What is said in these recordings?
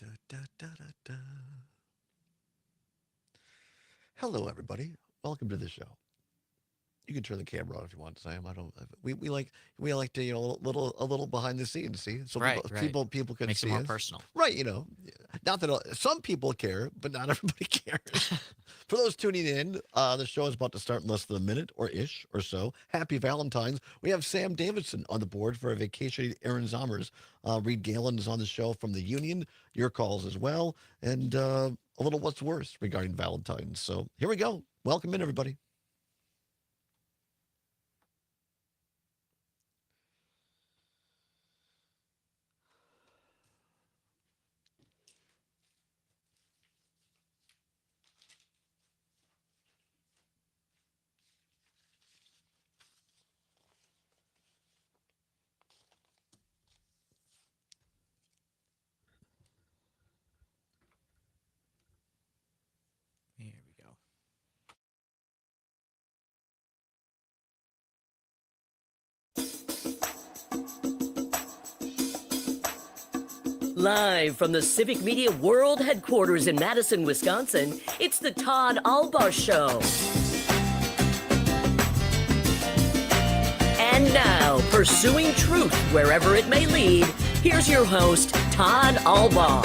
Da, da, da, da, da. Hello, everybody. Welcome to the show. You can turn the camera on if you want, Sam. I don't. We like to a little behind the scenes. See, so Right, people right. people can Makes it see more us. personal. Right. Not that some people care, but not everybody cares. For those tuning in, the show is about to start in less than a minute or ish or so. Happy Valentine's. We have Sam Davidson on the board for a vacation. Aaron Zommers. Reed Galen is on the show from the Union. Your calls as well. And a little what's worse regarding Valentine's. So here we go. Welcome in, everybody. Here we go. Live from the Civic Media World Headquarters in Madison, Wisconsin, it's the Todd Allbaugh Show. And now, pursuing truth wherever it may lead, here's your host, Todd Allbaugh.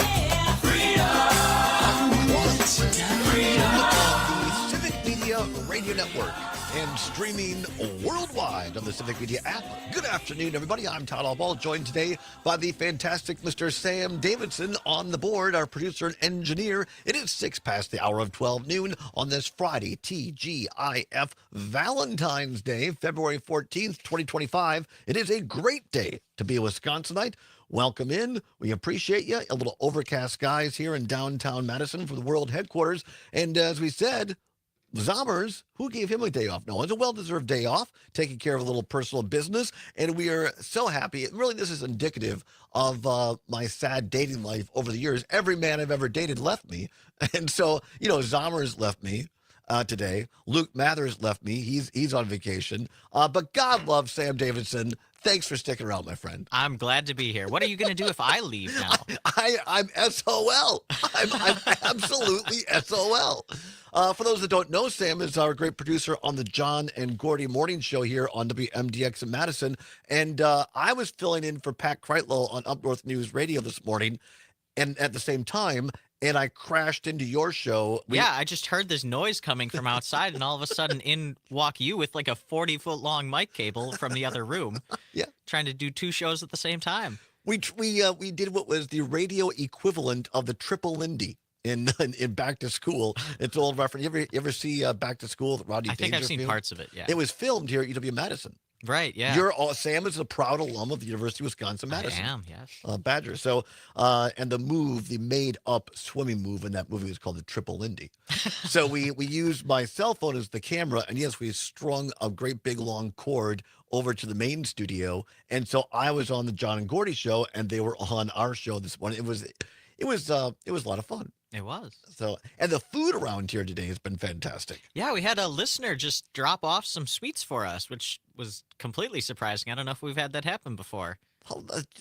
The Civic Media Radio Network and streaming worldwide on the Civic Media app. Good afternoon, everybody. I'm Todd Allbaugh, joined today by the fantastic Mr. Sam Davidson on the board, our producer and engineer. It is 6 past the hour of 12 noon on this Friday, TGIF Valentine's Day, February 14th, 2025. It is a great day to be a Wisconsinite. Welcome in. We appreciate you. A little overcast skies here in downtown Madison for the world headquarters. And as we said, Zommers, who gave him a day off? No, it's a well-deserved day off, taking care of a little personal business, and we are so happy. Really, this is indicative of my sad dating life over the years. Every man I've ever dated left me, and so Zommers left me today. Luke Mathers left me. He's on vacation. But God loves Sam Davidson. Thanks for sticking around, my friend. I'm glad to be here. What are you going to do if I leave now? I'm SOL. I'm absolutely SOL. For those that don't know, Sam is our great producer on the John and Gordy Morning Show here on WMDX in Madison. And I was filling in for Pat Kreitlow on Up North News Radio this morning, and at the same time, and I crashed into your show. Yeah, I just heard this noise coming from outside, and all of a sudden in walk you with like a 40-foot long mic cable from the other room. Yeah. Trying to do two shows at the same time. We did what was the radio equivalent of the Triple Lindy in Back to School. It's an old reference. You ever see Back to School with Rodney I think I've seen Dangerfield? parts of it, yeah. It was filmed here at UW-Madison. Right, yeah. Sam is a proud alum of the University of Wisconsin-Madison. I am, yes. Badger. So, and the made-up swimming move in that movie was called the Triple Lindy. So we used my cell phone as the camera, and yes, we strung a great big long cord over to the main studio. And so I was on the John and Gordy show, and they were on our show this morning. It was a lot of fun. It was. So, and the food around here today has been fantastic. Yeah, we had a listener just drop off some sweets for us, which was completely surprising. I don't know if we've had that happen before.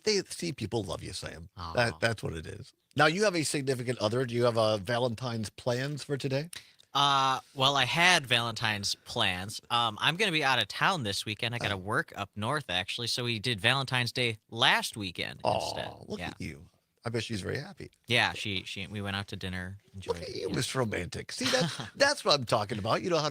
They see people love you, Sam. Aw. That's what it is. Now, you have a significant other. Do you have Valentine's plans for today? Well, I had Valentine's plans. I'm going to be out of town this weekend. I got to work up north, actually. So we did Valentine's Day last weekend instead. Oh, look Yeah. at you. I bet she's very happy. Yeah, we went out to dinner, enjoyed Look at it. you, Yeah. Mr. Romantic. See, that's what I'm talking about. You know how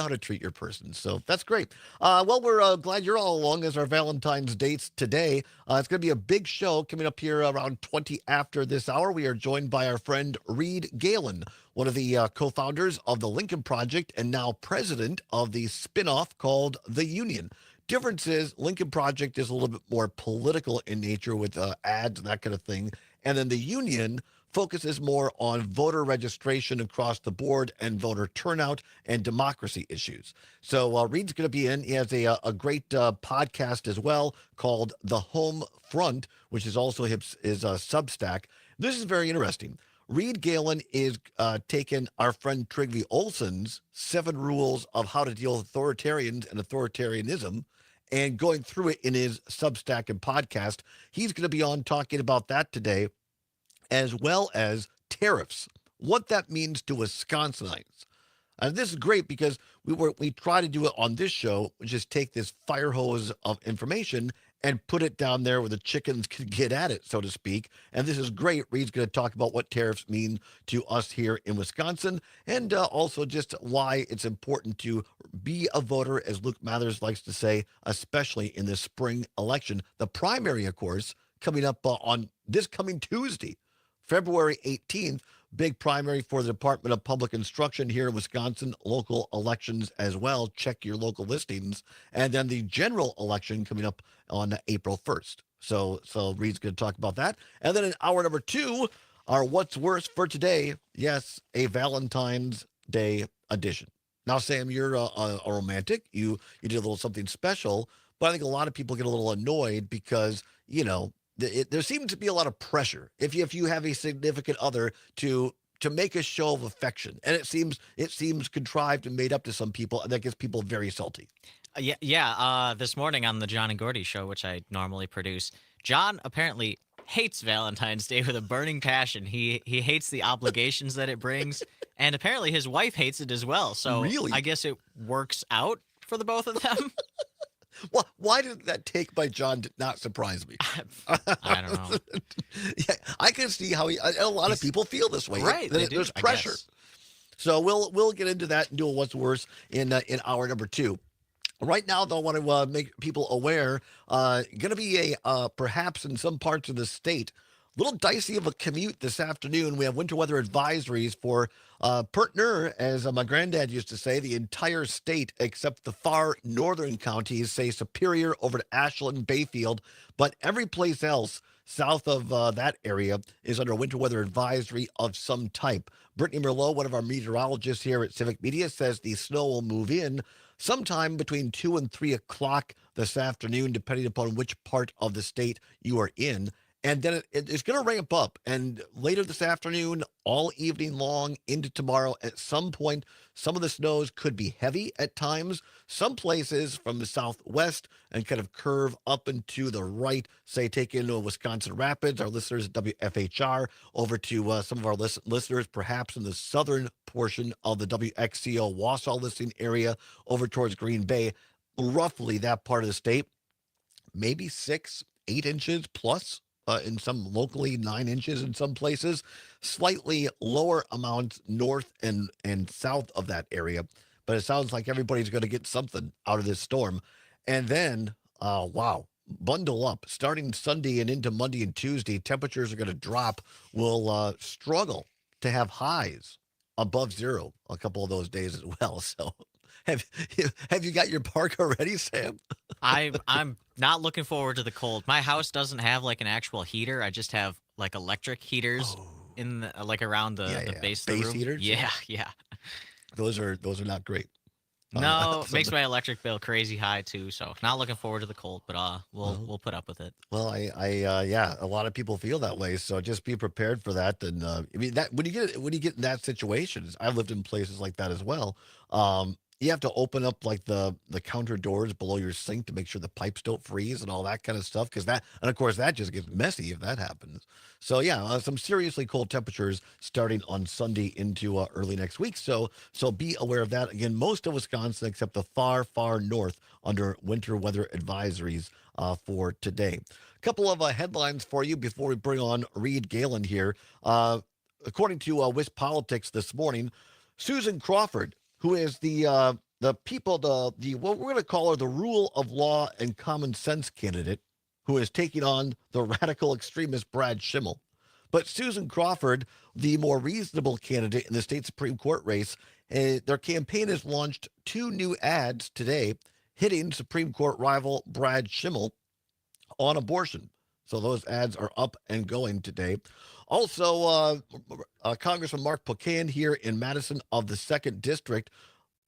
to treat your person. So that's great. Well, we're glad you're all along as our Valentine's dates today. It's going to be a big show coming up here around 20 after this hour. We are joined by our friend Reed Galen, one of the co-founders of the Lincoln Project and now president of the spinoff called The Union. Difference is Lincoln Project is a little bit more political in nature with ads and that kind of thing. And then the Union focuses more on voter registration across the board and voter turnout and democracy issues. So Reed's going to be in. He has a great podcast as well called The Home Front, which is also his Substack. This is very interesting. Reed Galen is taking our friend Trygve Olsen's 7 rules of how to deal with authoritarians and authoritarianism and going through it in his Substack and podcast. He's going to be on talking about that today. as well as tariffs, what that means to Wisconsinites. And this is great because we try to do it on this show, just take this fire hose of information and put it down there where the chickens can get at it, so to speak. And this is great. Reed's going to talk about what tariffs mean to us here in Wisconsin, and also just why it's important to be a voter, as Luke Mathers likes to say, especially in this spring election. The primary, of course, coming up on this coming Tuesday, February 18th. Big primary for the Department of Public Instruction here in Wisconsin, local elections as well. Check your local listings. And then the general election coming up on April 1st. So Reed's going to talk about that. And then in hour number 2, our What's Worse for today. Yes, a Valentine's Day edition. Now, Sam, you're a romantic. You did a little something special, but I think a lot of people get a little annoyed because, there seems to be a lot of pressure if you have a significant other to make a show of affection, and it seems contrived and made up to some people, and that gets people very salty. Yeah. This morning on the John and Gordy show, which I normally produce, John apparently hates Valentine's Day with a burning passion. He hates the obligations that it brings, and apparently his wife hates it as well. So Really? I guess it works out for the both of them. Well, why did that take by John did not surprise me? I don't know. Yeah, I can see how a lot of people feel this way. Right. They do, There's I pressure. guess. So we'll get into that and do a what's worse in hour number 2. Right now, though, I want to make people aware. Going to be perhaps in some parts of the state, a little dicey of a commute this afternoon. We have winter weather advisories for Pertner, as my granddad used to say, the entire state except the far northern counties, say Superior over to Ashland, Bayfield, but every place else south of that area is under a winter weather advisory of some type. Brittany Merlot, one of our meteorologists here at Civic Media, says the snow will move in sometime between 2 and 3 o'clock this afternoon, depending upon which part of the state you are in. And then it's going to ramp up. And later this afternoon, all evening long into tomorrow, at some point, some of the snows could be heavy at times. Some places from the southwest and kind of curve up and to the right, say, take into Wisconsin Rapids, our listeners at WFHR, over to some of our listeners, perhaps in the southern portion of the WXCO Wausau listening area, over towards Green Bay, roughly that part of the state, maybe 6, 8 inches plus. In some locally 9 inches in some places, slightly lower amounts north and south of that area. But it sounds like everybody's going to get something out of this storm. And then, wow, bundle up. Starting Sunday and into Monday and Tuesday, temperatures are going to drop. We'll struggle to have highs above 0 a couple of those days as well. So have you got your parka ready, Sam? I'm not looking forward to the cold. My house doesn't have like an actual heater. I just have like electric heaters in the, like around the base of the Base room. heaters? Yeah. Those are not great. No, makes my electric bill crazy high too. So not looking forward to the cold, but we'll put up with it. Well, yeah, a lot of people feel that way. So just be prepared for that. And I mean that when you get in that situation, I've lived in places like that as well. You have to open up like the counter doors below your sink to make sure the pipes don't freeze and all that kind of stuff. And of course that just gets messy if that happens. So yeah, some seriously cold temperatures starting on Sunday into early next week. So be aware of that. Again, most of Wisconsin except the far, far north under winter weather advisories for today. A couple of headlines for you before we bring on Reed Galen here. According to WisPolitics this morning, Susan Crawford, who is the what we're going to call her the rule of law and common sense candidate, who is taking on the radical extremist Brad Schimmel. But Susan Crawford, the more reasonable candidate in the state Supreme Court race, their campaign has launched 2 new ads today hitting Supreme Court rival Brad Schimmel on abortion. So those ads are up and going today. Also, Congressman Mark Pocan here in Madison of the 2nd District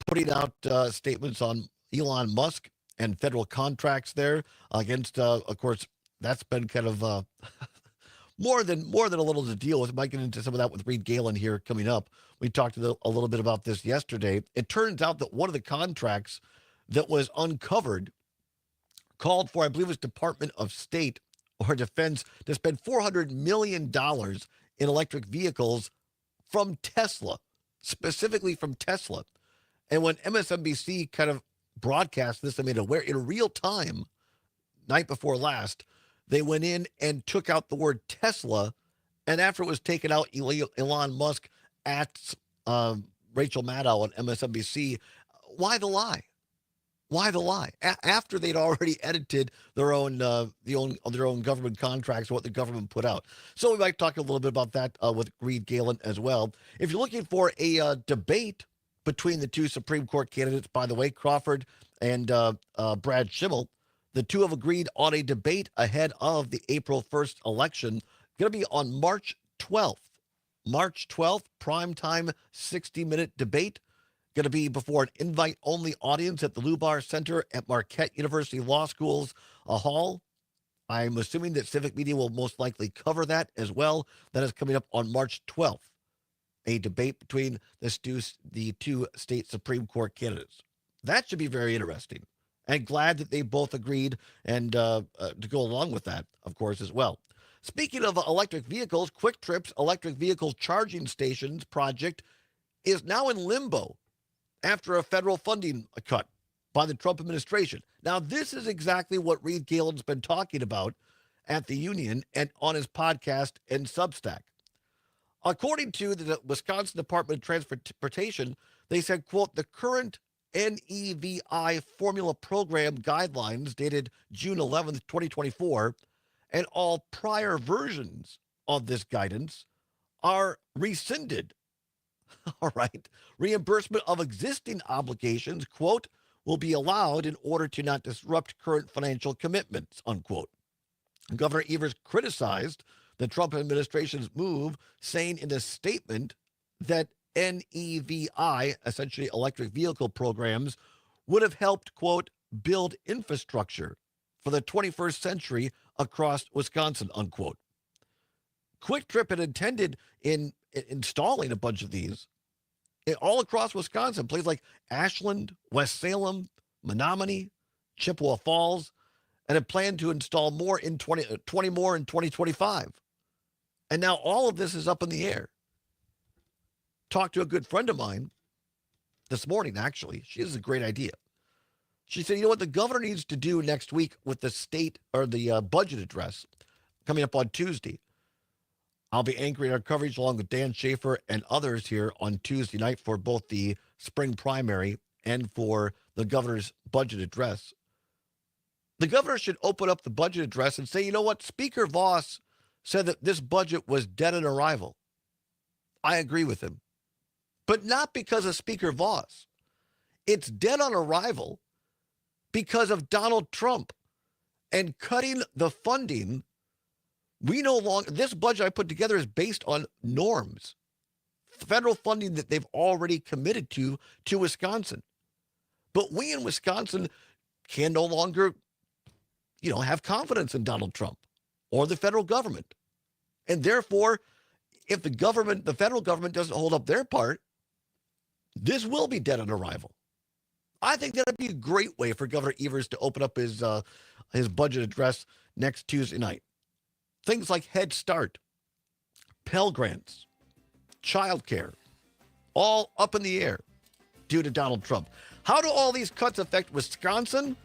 putting out statements on Elon Musk and federal contracts there against, of course, that's been kind of more than a little to deal with. Might get into some of that with Reed Galen here coming up. We talked a little bit about this yesterday. It turns out that one of the contracts that was uncovered called for, I believe it was Department of State or Defense, to spend $400 million in electric vehicles from Tesla, specifically from Tesla. And when MSNBC kind of broadcast this, I made aware in real time, night before last, they went in and took out the word Tesla. And after it was taken out, Elon Musk at Rachel Maddow on MSNBC. Why the lie? Why the lie? After they'd already edited their own government contracts, what the government put out. So we might talk a little bit about that with Reed Galen as well. If you're looking for a debate between the two Supreme Court candidates, by the way, Crawford and Brad Schimmel, the two have agreed on a debate ahead of the April 1st election. Going to be on March 12th. March 12th, primetime 60-minute debate. Going to be before an invite-only audience at the Lubar Center at Marquette University Law School's hall. I'm assuming that Civic Media will most likely cover that as well. That is coming up on March 12th, a debate between the two state Supreme Court candidates. That should be very interesting. And glad that they both agreed and to go along with that, of course, as well. Speaking of electric vehicles, Quick Trip's electric vehicle charging stations project is now in limbo after a federal funding cut by the Trump administration. Now, this is exactly what Reed Galen's been talking about at the union and on his podcast and Substack. According to the Wisconsin Department of Transportation, they said, quote, the current NEVI formula program guidelines dated June 11th, 2024, and all prior versions of this guidance are rescinded. All right. Reimbursement of existing obligations, quote, will be allowed in order to not disrupt current financial commitments, unquote. Governor Evers criticized the Trump administration's move, saying in a statement that NEVI, essentially electric vehicle programs, would have helped, quote, build infrastructure for the 21st century across Wisconsin, unquote. Quick Trip had intended in installing a bunch of these all across Wisconsin, places like Ashland, West Salem, Menominee, Chippewa Falls, and had planned to install more in 20 more in 2025. And now all of this is up in the air. Talked to a good friend of mine this morning, actually. She has a great idea. She said, you know what the governor needs to do next week with the state or the budget address coming up on Tuesday. I'll be anchoring our coverage along with Dan Schaefer and others here on Tuesday night for both the spring primary and for the governor's budget address. The governor should open up the budget address and say, you know what, Speaker Voss said that this budget was dead on arrival. I agree with him. But not because of Speaker Voss. It's dead on arrival because of Donald Trump and cutting the funding. We no longer, this budget I put together is based on norms, federal funding that they've already committed to Wisconsin. But we in Wisconsin can no longer, have confidence in Donald Trump or the federal government. And therefore, if the federal government doesn't hold up their part, this will be dead on arrival. I think that'd be a great way for Governor Evers to open up his budget address next Tuesday night. Things like Head Start, Pell Grants, childcare, all up in the air due to Donald Trump. How do all these cuts affect Wisconsin?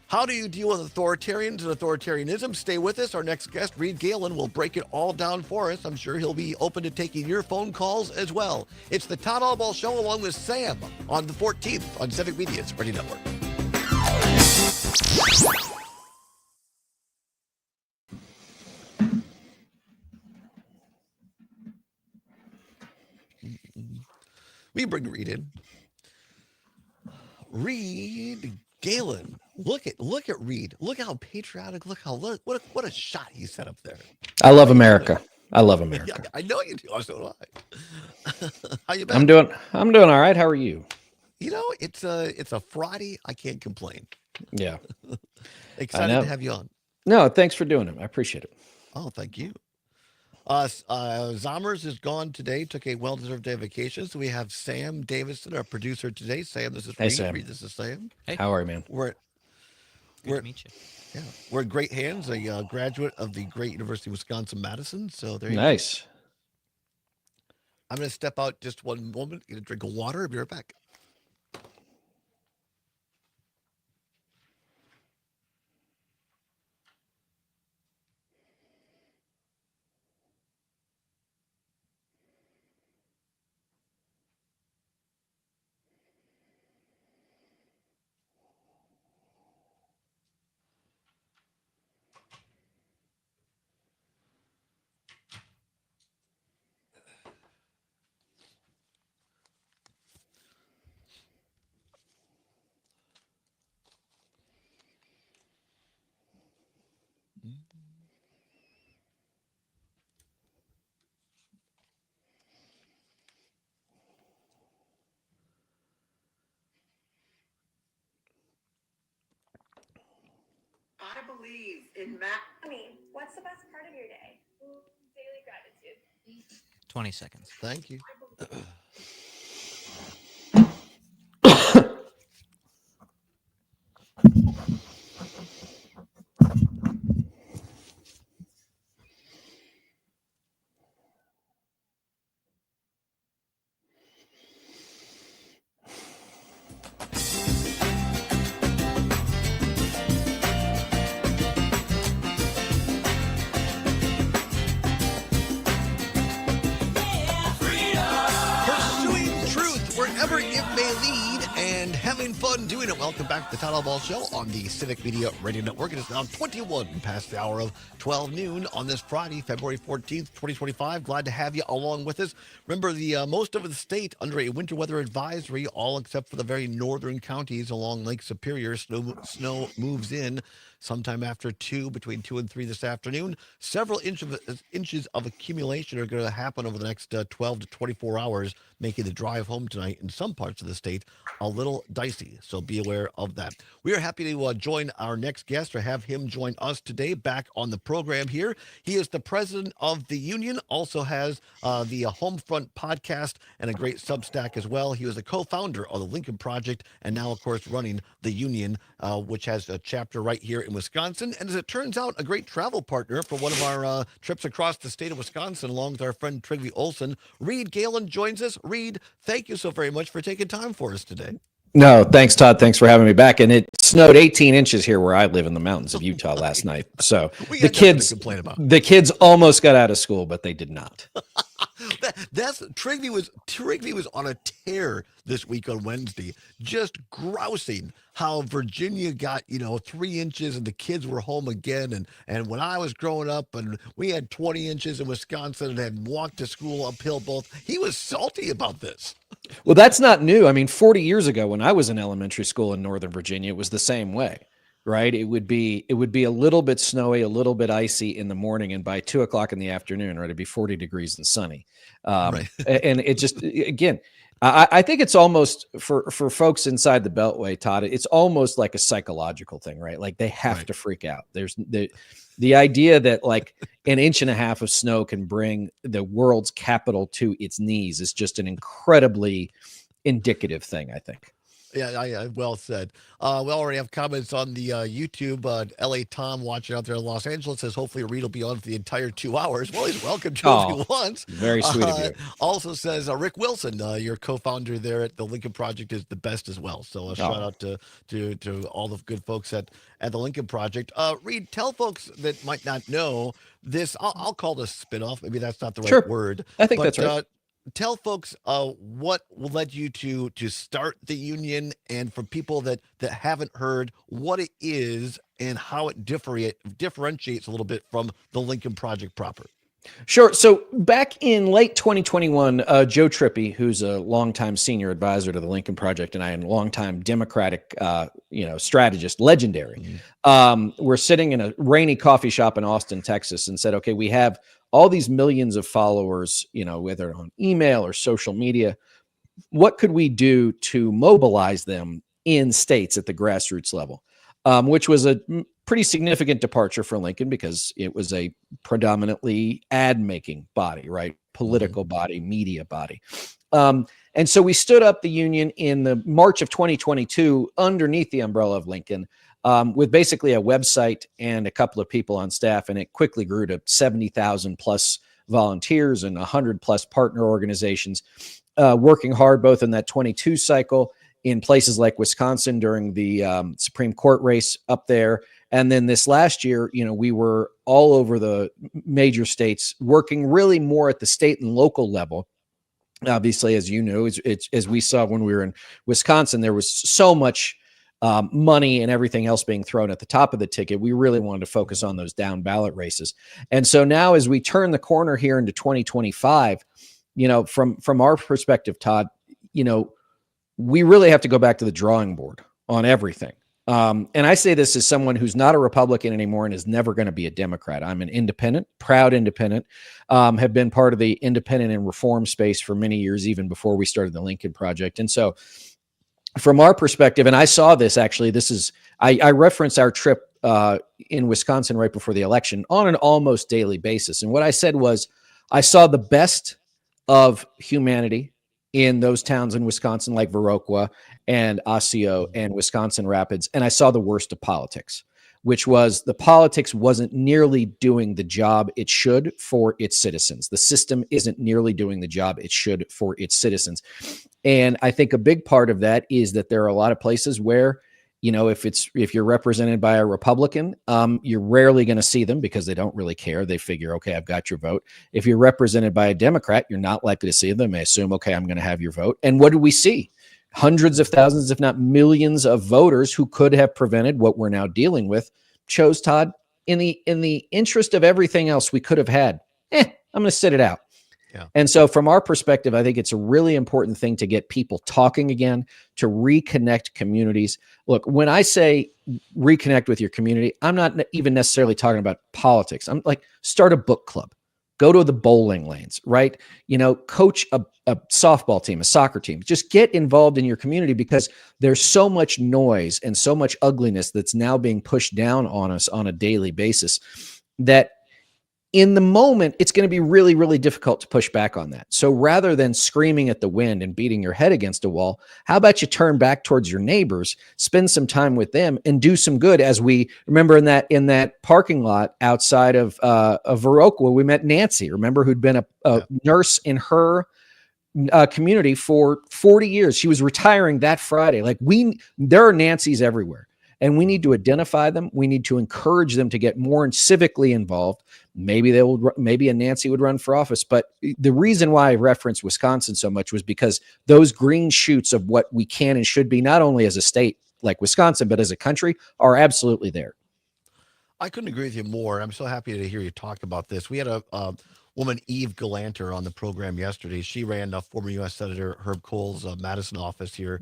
How do you deal with authoritarians and authoritarianism? Stay with us. Our next guest, Reed Galen, will break it all down for us. I'm sure he'll be open to taking your phone calls as well. It's the Todd Allbaugh Show along with Sam on the 14th on Civic Media's Radio Network. We bring Reed in. Reed Galen. Look at Reed. Look how patriotic. What a shot he set up there. I love America. I love America. Yeah, I know you do. So do I. How you been? I'm doing all right. How are you? It's a Friday. I can't complain. Yeah. Excited to have you on. No, thanks for doing it. I appreciate it. Oh, thank you. Zommers is gone today, took a well-deserved day of vacation. So we have Sam Davidson, our producer today. Sam, this is Reed. Sam. Reed, this is Sam. Hey. How are you, man? Good to meet you. Yeah, we're in great hands. A graduate of the great University of Wisconsin-Madison. So there you Nice. I'm going to step out just one moment, get a drink of water. I'll be right back. I believe in Matt. What's the best part of your day? Daily gratitude. 20 seconds. Thank you. Pursuing truth wherever it may lead and having fun doing it. Welcome back to the Todd Allbaugh Show on the Civic Media Radio Network. It is now 21 past the hour of 12 noon on this Friday, February 14th, 2025. Glad to have you along with us. Remember, the most of the state under a winter weather advisory, all except for the very northern counties along Lake Superior. Snow moves in sometime after between 2 and 3 this afternoon. Several inches of accumulation are going to happen over the next 12 to 24 hours, making the drive home tonight in some parts of the state a little dicey. So be aware of that. We are happy to join our next guest, or have him join us today back on the program here. He is the president of the union, also has the Homefront podcast and a great Substack as well. He was a co-founder of the Lincoln Project and now, of course, running the union, which has a chapter right here in Wisconsin. And as it turns out, a great travel partner for one of our trips across the state of Wisconsin, along with our friend Trygve Olsen. Reed Galen joins us. Reed, thank you so very much for taking time for us today. No, thanks, Todd. Thanks for having me back. And it snowed 18 inches here where I live in the mountains of Utah last night. So We the got nothing to kids, complain about. the kids almost got out of school, but they did not. That's Trygve was on a tear this week on Wednesday, just grousing how Virginia got 3 inches and the kids were home again. And when I was growing up and we had 20 inches in Wisconsin and had walked to school uphill both, he was salty about this. Well, that's not new. I mean, 40 years ago when I was in elementary school in Northern Virginia, it was the same way, right? It would be a little bit snowy, a little bit icy in the morning, and by 2 o'clock in the afternoon, right, it'd be 40 degrees and sunny. Right. And it just, again, I think it's almost for folks inside the Beltway, Todd, it's almost like a psychological thing, right? Like they have Right. to freak out. There's the idea that like an inch and a half of snow can bring the world's capital to its knees is just an incredibly indicative thing, I think. Yeah, well said. We already have comments on the YouTube. LA Tom watching out there in Los Angeles says hopefully Reed will be on for the entire 2 hours. Well, he's welcome to if he wants. Very sweet of you. Also says Rick Wilson, your co-founder there at the Lincoln Project, is the best as well. So a shout out to all the good folks at the Lincoln Project. Reed, tell folks that might not know this. I'll call this spinoff. Maybe that's not the right Sure. word. I think but, that's right. Tell folks what led you to start the union, and for people that haven't heard what it is and how it differentiates a little bit from the Lincoln Project proper. Sure. So back in late 2021, Joe Trippi, who's a longtime senior advisor to the Lincoln Project, and I am a longtime Democratic, strategist, legendary. We're sitting in a rainy coffee shop in Austin, Texas, and said, okay, we have all these millions of followers, whether on email or social media. What could we do to mobilize them in states at the grassroots level? Which was a pretty significant departure for Lincoln because it was a predominantly ad-making body, right? Political body, media body. And so we stood up the union in the March of 2022 underneath the umbrella of Lincoln, with basically a website and a couple of people on staff, and it quickly grew to 70,000 plus volunteers and 100+ partner organizations, working hard both in that 22 cycle in places like Wisconsin during the Supreme Court race up there. And then this last year, we were all over the major states working really more at the state and local level. Obviously, as you know, as we saw when we were in Wisconsin, there was so much money and everything else being thrown at the top of the ticket. We really wanted to focus on those down ballot races. And so now as we turn the corner here into 2025, from our perspective, Todd, we really have to go back to the drawing board on everything. And I say this as someone who's not a Republican anymore and is never going to be a Democrat. I'm an independent, proud independent, have been part of the independent and reform space for many years, even before we started the Lincoln Project. And so from our perspective, and I saw this actually, I referenced our trip in Wisconsin right before the election on an almost daily basis. And what I said was, I saw the best of humanity in those towns in Wisconsin, like Viroqua and Osseo and Wisconsin Rapids. And I saw the worst of politics, which was the politics wasn't nearly doing the job it should for its citizens. The system isn't nearly doing the job it should for its citizens. And I think a big part of that is that there are a lot of places where, if you're represented by a Republican, you're rarely going to see them because they don't really care. They figure, okay, I've got your vote. If you're represented by a Democrat, you're not likely to see them. They assume, okay, I'm going to have your vote. And what do we see? Hundreds of thousands, if not millions of voters who could have prevented what we're now dealing with, chose Todd in the interest of everything else we could have had. I'm going to sit it out. Yeah. And so from our perspective, I think it's a really important thing to get people talking again, to reconnect communities. Look, when I say reconnect with your community, I'm not even necessarily talking about politics. I'm like, start a book club, go to the bowling lanes, right? Coach a softball team, a soccer team, just get involved in your community, because there's so much noise and so much ugliness that's now being pushed down on us on a daily basis that in the moment, it's going to be really, really difficult to push back on that. So rather than screaming at the wind and beating your head against a wall, how about you turn back towards your neighbors, spend some time with them, and do some good? As we remember in that parking lot outside of Viroqua, we met Nancy, remember, who'd been a nurse in her community for 40 years. She was retiring that Friday. There are Nancys everywhere. And we need to identify them. We need to encourage them to get more civically involved. Maybe a Nancy would run for office. But the reason why I referenced Wisconsin so much was because those green shoots of what we can and should be, not only as a state like Wisconsin, but as a country, are absolutely there. I couldn't agree with you more. I'm so happy to hear you talk about this. We had a woman, Eve Galanter, on the program yesterday. She ran former U.S. Senator Herb Kohl's Madison office here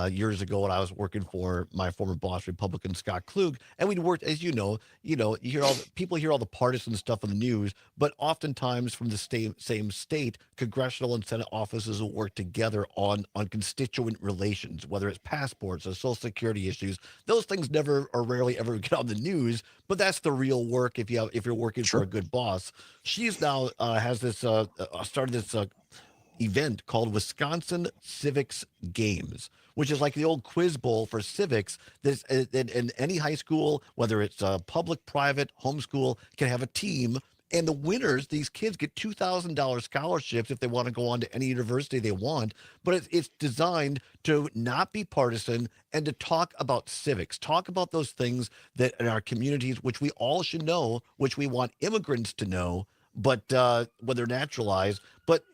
years ago when I was working for my former boss, Republican Scott Klug. And we'd worked, as you hear people hear all the partisan stuff on the news, but oftentimes from the same state, congressional and Senate offices will work together on constituent relations, whether it's passports or social security issues. Those things never or rarely ever get on the news, but that's the real work if you're working for a good boss. She's now has this started this event called Wisconsin Civics Games, which is like the old quiz bowl for civics. This in any high school, whether it's public, private, homeschool, can have a team. And the winners, these kids get $2,000 scholarships if they want to go on to any university they want. But it's designed to not be partisan and to talk about civics, talk about those things that in our communities, which we all should know, which we want immigrants to know, but when they're naturalized. But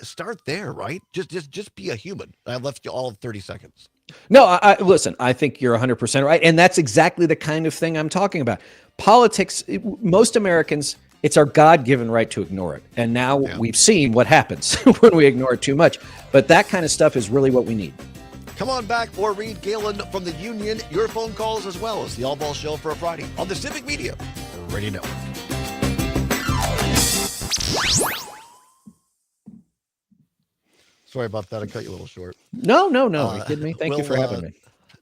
start there, right? Just be a human. I left you all 30 seconds. No, listen, I think you're 100% right. And that's exactly the kind of thing I'm talking about. Politics, most Americans, it's our God-given right to ignore it. And now we've seen what happens when we ignore it too much. But that kind of stuff is really what we need. Come on back or read Galen from the Union. Your phone calls as well as the Allbaugh Show for a Friday on the Civic Media Radio Network. Sorry about that. I cut you a little short. No. Are you kidding me? Thank you for having me.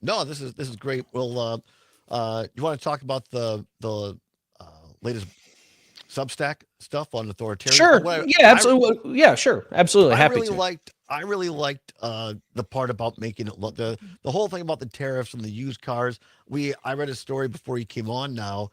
No, this is great. We'll you want to talk about the latest Substack stuff on authoritarian. Sure. What Yeah, absolutely. Yeah, sure. Absolutely. I Happy really to. liked. I really liked the part about making it look the whole thing about the tariffs and the used cars. I read a story before you came on now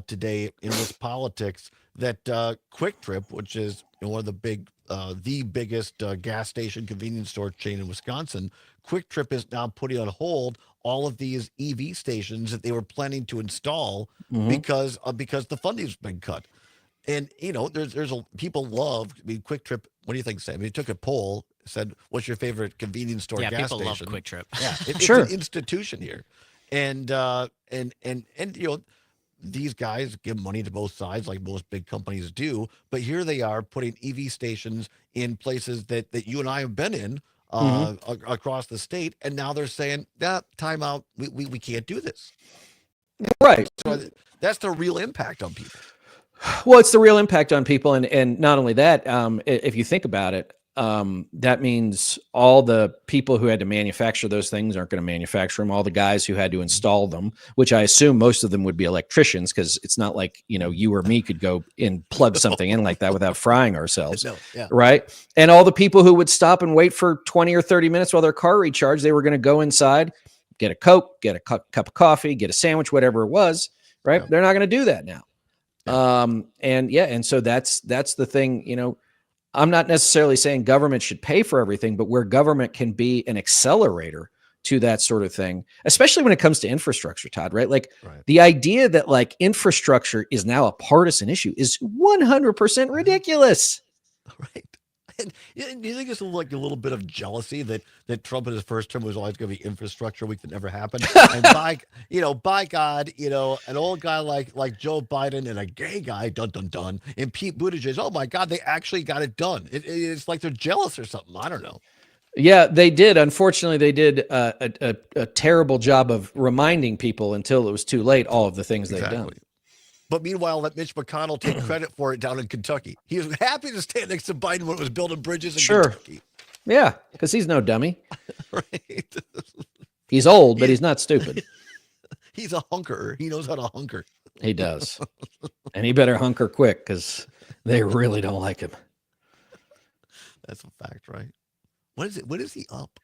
today in this politics that Quick Trip, which is one of the biggest gas station convenience store chain in Wisconsin, Quick Trip is now putting on hold all of these EV stations that they were planning to install Mhm. because the funding's been cut. And people love. I mean, Quick Trip. What do you think, Sam? He took a poll, said, "What's your favorite convenience store Yeah, gas people love station?" Quick Trip. Yeah, it's Sure. an institution here, and these guys give money to both sides, like most big companies do. But here they are putting EV stations in places that you and I have been in Mhm. across the state, and now they're saying, "Yeah, time out. We can't do this." Right. So that's the real impact on people. Well, it's the real impact on people, and not only that, if you think about it, that means all the people who had to manufacture those things aren't going to manufacture them. All the guys who had to install them, which I assume most of them would be electricians, because it's not like you or me could go and plug something in like that without frying ourselves, No, yeah. right? And all the people who would stop and wait for 20 or 30 minutes while their car recharged, they were going to go inside, get a Coke, get a cup of coffee, get a sandwich, whatever it was, right? Yeah. They're not going to do that now. Yeah. And so that's the thing. I'm not necessarily saying government should pay for everything, but where government can be an accelerator to that sort of thing, especially when it comes to infrastructure, Todd, right? Like Right. the idea that like infrastructure is now a partisan issue is 100% ridiculous. Right. And do you think it's like a little bit of jealousy that Trump in his first term was always going to be infrastructure week that never happened? And by God, an old guy like Joe Biden and a gay guy, dun dun dun, and Pete Buttigieg, oh my God, they actually got it done. It's like they're jealous or something. I don't know. Yeah, they did. Unfortunately, they did a terrible job of reminding people until it was too late all of the things they've done. But meanwhile, let Mitch McConnell take credit for it down in Kentucky. He was happy to stand next to Biden when it was building bridges in Kentucky. Yeah, because he's no dummy. Right. He's old, but he's not stupid. He's a hunkerer. He knows how to hunker. He does. And he better hunker quick, because they really don't like him. That's a fact, right? What is it? When is he up?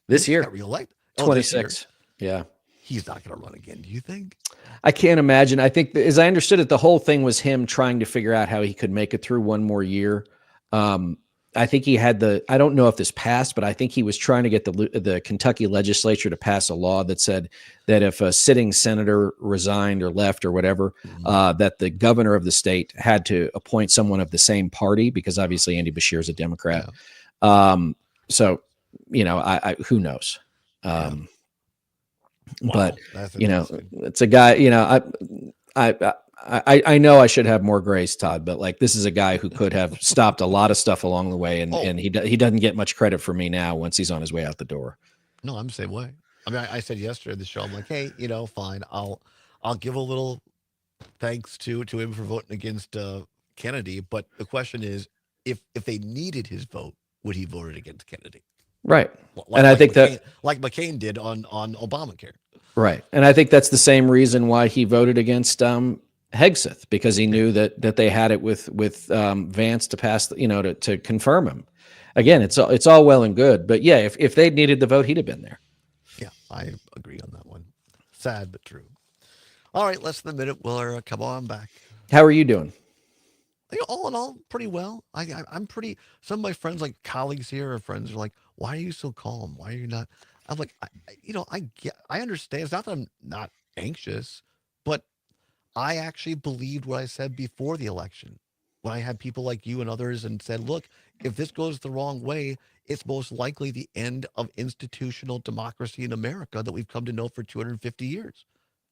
This year. Got reelected? 26. Yeah. He's not going to run again, do you think? I can't imagine. I think, as I understood it, the whole thing was him trying to figure out how he could make it through one more year. I think he had I don't know if this passed, but I think he was trying to get the Kentucky legislature to pass a law that said that if a sitting senator resigned or left or whatever, that the governor of the state had to appoint someone of the same party, because obviously Andy Bashir is a Democrat. Yeah. So, I who knows? Wow, but that's it's a guy, I know I should have more grace, Todd, but like, this is a guy who could have stopped a lot of stuff along the way. And he doesn't get much credit for me now once he's on his way out the door. No, I'm the same way. I mean, I said yesterday at the show, I'm like, hey, fine. I'll give a little thanks to him for voting against Kennedy. But the question is, if they needed his vote, would he voted against Kennedy? Right. And I think that like McCain did on Obamacare. Right. And I think that's the same reason why he voted against Hegseth, because he knew that they had it with Vance to pass, to confirm him. Again, it's all well and good, but yeah, if they needed the vote, he'd have been there. Yeah, I agree on that one. Sad but true. All right, less than a minute. We'll come on back. How are you doing? All in all, pretty well. I'm pretty. Some of my friends, like colleagues here, or friends, are like, "Why are you so calm? Why are you not?" I'm like, I understand. It's not that I'm not anxious, but I actually believed what I said before the election, when I had people like you and others and said, "Look, if this goes the wrong way, it's most likely the end of institutional democracy in America that we've come to know for 250 years."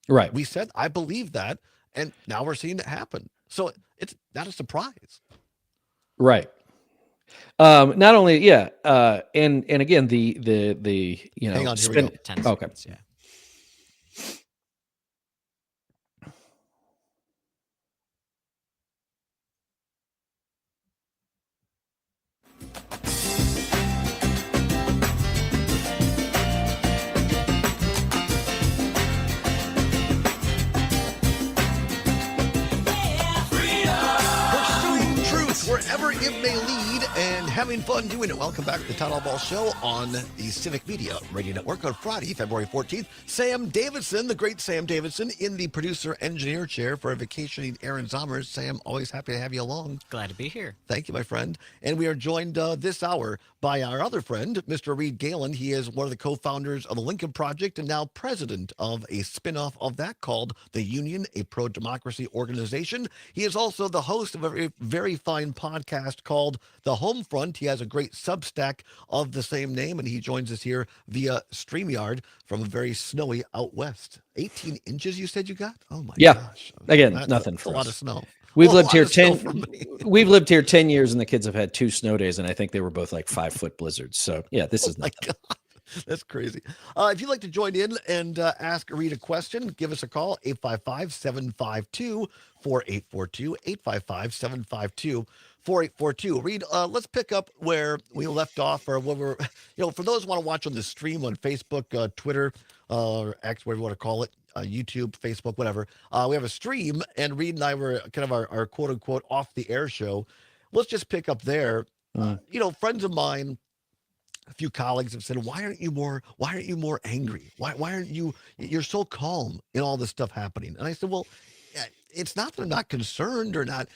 Right. We said, I believe that, and now we're seeing it happen. So it's not a surprise. Right. Not only, yeah. And again, the Hang on, here we go. 10 okay. seconds, yeah. wherever it may lead, and having fun doing it. Welcome back to the Todd Allbaugh Show on the Civic Media Radio Network on Friday, February 14th. Sam Davidson, the great Sam Davidson, in the producer-engineer chair for a vacationing Aaron Zommers. Sam, always happy to have you along. Glad to be here. Thank you, my friend. And we are joined this hour by our other friend, Mr. Reed Galen. He is one of the co-founders of the Lincoln Project and now president of a spinoff of that called The Union, a pro-democracy organization. He is also the host of a very, very fine podcast called The Home Front. He has a great Substack of the same name, and he joins us here via StreamYard from a very snowy out west. 18 inches you said you got? Oh my gosh. Again, That's nothing a for lot us. of snow. We've Well, lived a here lot of snow 10 for me. we've lived here 10 years and the kids have had 2 snow days and I think they were both like 5-foot blizzards. So yeah, this is Oh my nothing. God. That's crazy. If you'd like to join in and ask or read a question, give us a call, 855-752-4842, 855-752-4842. Reed, let's pick up where we left off, or what we're, for those who want to watch on the stream on Facebook, Twitter, or X, whatever you want to call it, YouTube, Facebook, whatever. We have a stream, and Reed and I were kind of our quote unquote off the air show. Let's just pick up there. Friends of mine, a few colleagues have said, why aren't you more angry? Why aren't you're so calm in all this stuff happening? And I said, well, it's not that I'm not concerned or not.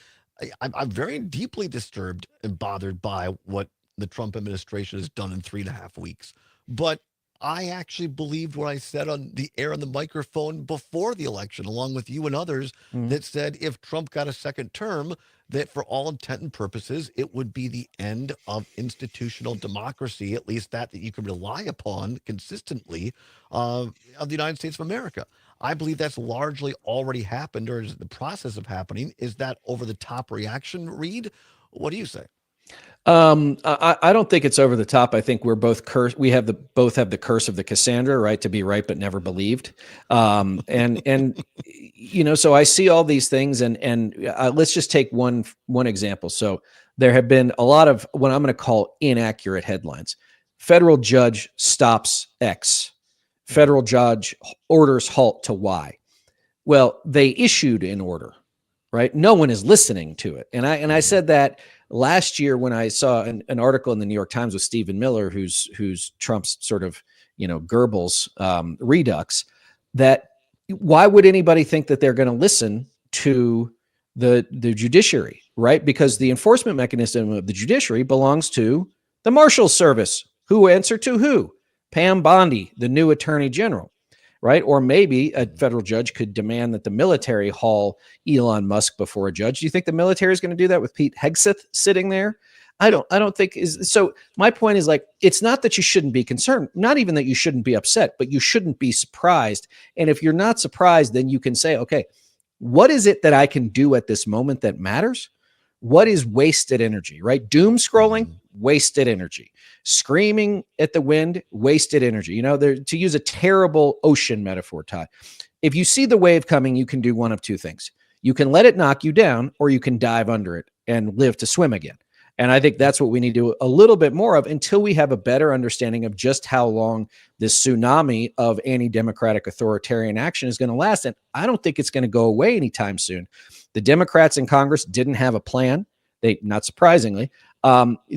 I'm very deeply disturbed and bothered by what the Trump administration has done in 3.5 weeks. But I actually believed what I said on the air on the microphone before the election, along with you and others, that said if Trump got a second term, that for all intent and purposes, it would be the end of institutional democracy, at least that you can rely upon consistently of the United States of America. I believe that's largely already happened, or is the process of happening. Is that over the top reaction, Reed? What do you say? I don't think it's over the top. I think we're both cursed. We have both have the curse of the Cassandra, right? To be right, but never believed. So I see all these things and let's just take one example. So there have been a lot of what I'm going to call inaccurate headlines. Federal judge stops X. Federal judge orders halt to Y. Well, they issued an order, right? No one is listening to it. And I said that last year when I saw an article in the New York Times with Stephen Miller, who's Trump's sort of, Goebbels redux, that why would anybody think that they're going to listen to the judiciary, right? Because the enforcement mechanism of the judiciary belongs to the Marshals Service, who answer to who? Pam Bondi, the new attorney general, right? Or maybe a federal judge could demand that the military haul Elon Musk before a judge. Do you think the military is going to do that with Pete Hegseth sitting there? I don't think is. So my point is, like, it's not that you shouldn't be concerned, not even that you shouldn't be upset, but you shouldn't be surprised. And if you're not surprised, then you can say, okay, what is it that I can do at this moment that matters? What is wasted energy, right? Doom scrolling, wasted energy. Screaming at the wind, wasted energy. To use a terrible ocean metaphor, Todd, if you see the wave coming, you can do one of two things. You can let it knock you down, or you can dive under it and live to swim again. And I think that's what we need to do a little bit more of until we have a better understanding of just how long this tsunami of anti-democratic authoritarian action is going to last. And I don't think it's going to go away anytime soon. The Democrats in Congress didn't have a plan. They, not surprisingly,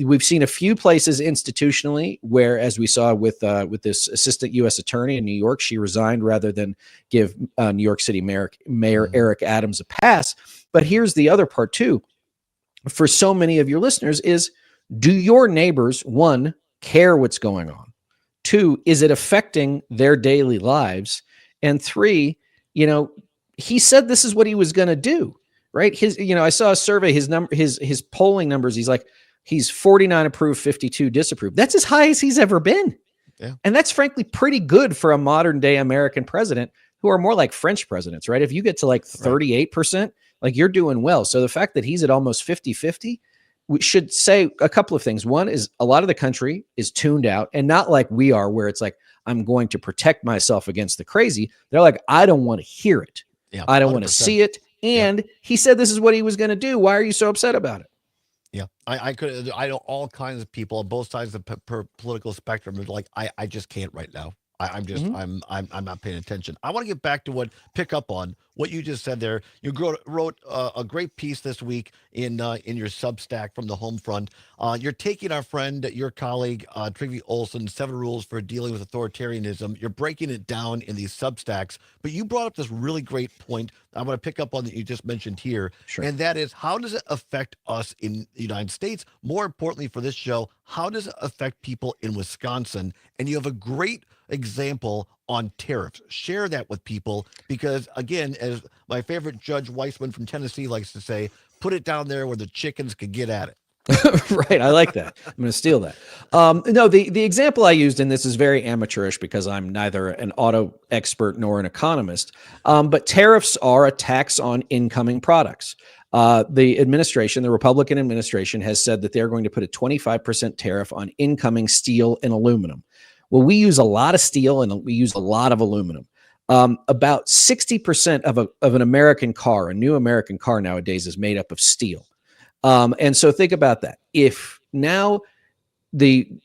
we've seen a few places institutionally where, as we saw with this assistant U.S. attorney in New York, she resigned rather than give New York City Mayor Eric Adams a pass. But here's the other part too. For so many of your listeners is, do your neighbors, one, care what's going on? Two, is it affecting their daily lives? And three, he said this is what he was going to do, right? I saw a survey, his polling numbers. He's 49 approved, 52 disapproved. That's as high as he's ever been. Yeah. And that's frankly pretty good for a modern day American president, who are more like French presidents, right? If you get to like 38%, like, you're doing well. So the fact that he's at almost 50-50, we should say a couple of things. One is a lot of the country is tuned out, and not like we are, where it's like, I'm going to protect myself against the crazy. They're like, I don't want to hear it. Yeah, I don't want to see it. And he said this is what he was going to do. Why are you so upset about it? Yeah, I know all kinds of people on both sides of the political spectrum are like, I just can't right now. I'm just I'm not paying attention. I want to get back to pick up on what you just said there. You wrote a great piece this week in your Substack from the home front. You're taking our friend, your colleague, Trygve Olson's 7 Rules for Dealing with Authoritarianism. You're breaking it down in these Substacks, but you brought up this really great point I want to pick up on that you just mentioned here, Sure. and that is, how does it affect us in the United States? More importantly for this show, how does it affect people in Wisconsin? And you have a great example on tariffs. Share that with people because, again, as my favorite Judge Weissman from Tennessee likes to say, put it down there where the chickens could get at it. Right. I like that. I'm going to steal that. No, the example I used in this is very amateurish because I'm neither an auto expert nor an economist. But tariffs are a tax on incoming products. The administration, the Republican administration, has said that they're going to put a 25% tariff on incoming steel and aluminum. Well, we use a lot of steel and we use a lot of aluminum. About 60% of an American car, a new American car nowadays, is made up of steel. And so think about that. If now the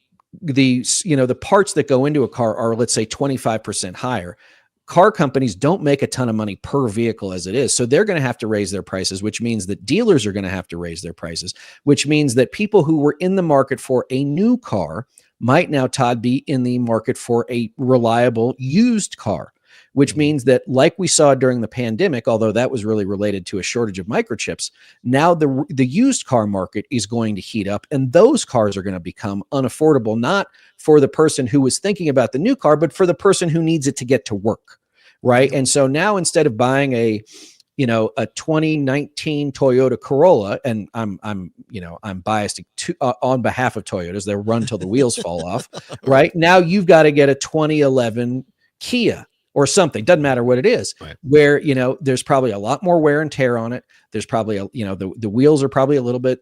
parts that go into a car are, let's say, 25% higher, car companies don't make a ton of money per vehicle as it is. So they're going to have to raise their prices, which means that dealers are going to have to raise their prices, which means that people who were in the market for a new car might now, Todd, be in the market for a reliable used car, which means that, like we saw during the pandemic, although that was really related to a shortage of microchips, now the used car market is going to heat up, and those cars are going to become unaffordable, not for the person who was thinking about the new car, but for the person who needs it to get to work, right? And so now, instead of buying a 2019 Toyota Corolla, and I'm biased on behalf of Toyotas, they'll run till the wheels fall off, right? Now you've got to get a 2011 Kia or something, doesn't matter what it is, right, where, there's probably a lot more wear and tear on it. There's probably, the wheels are probably a little bit,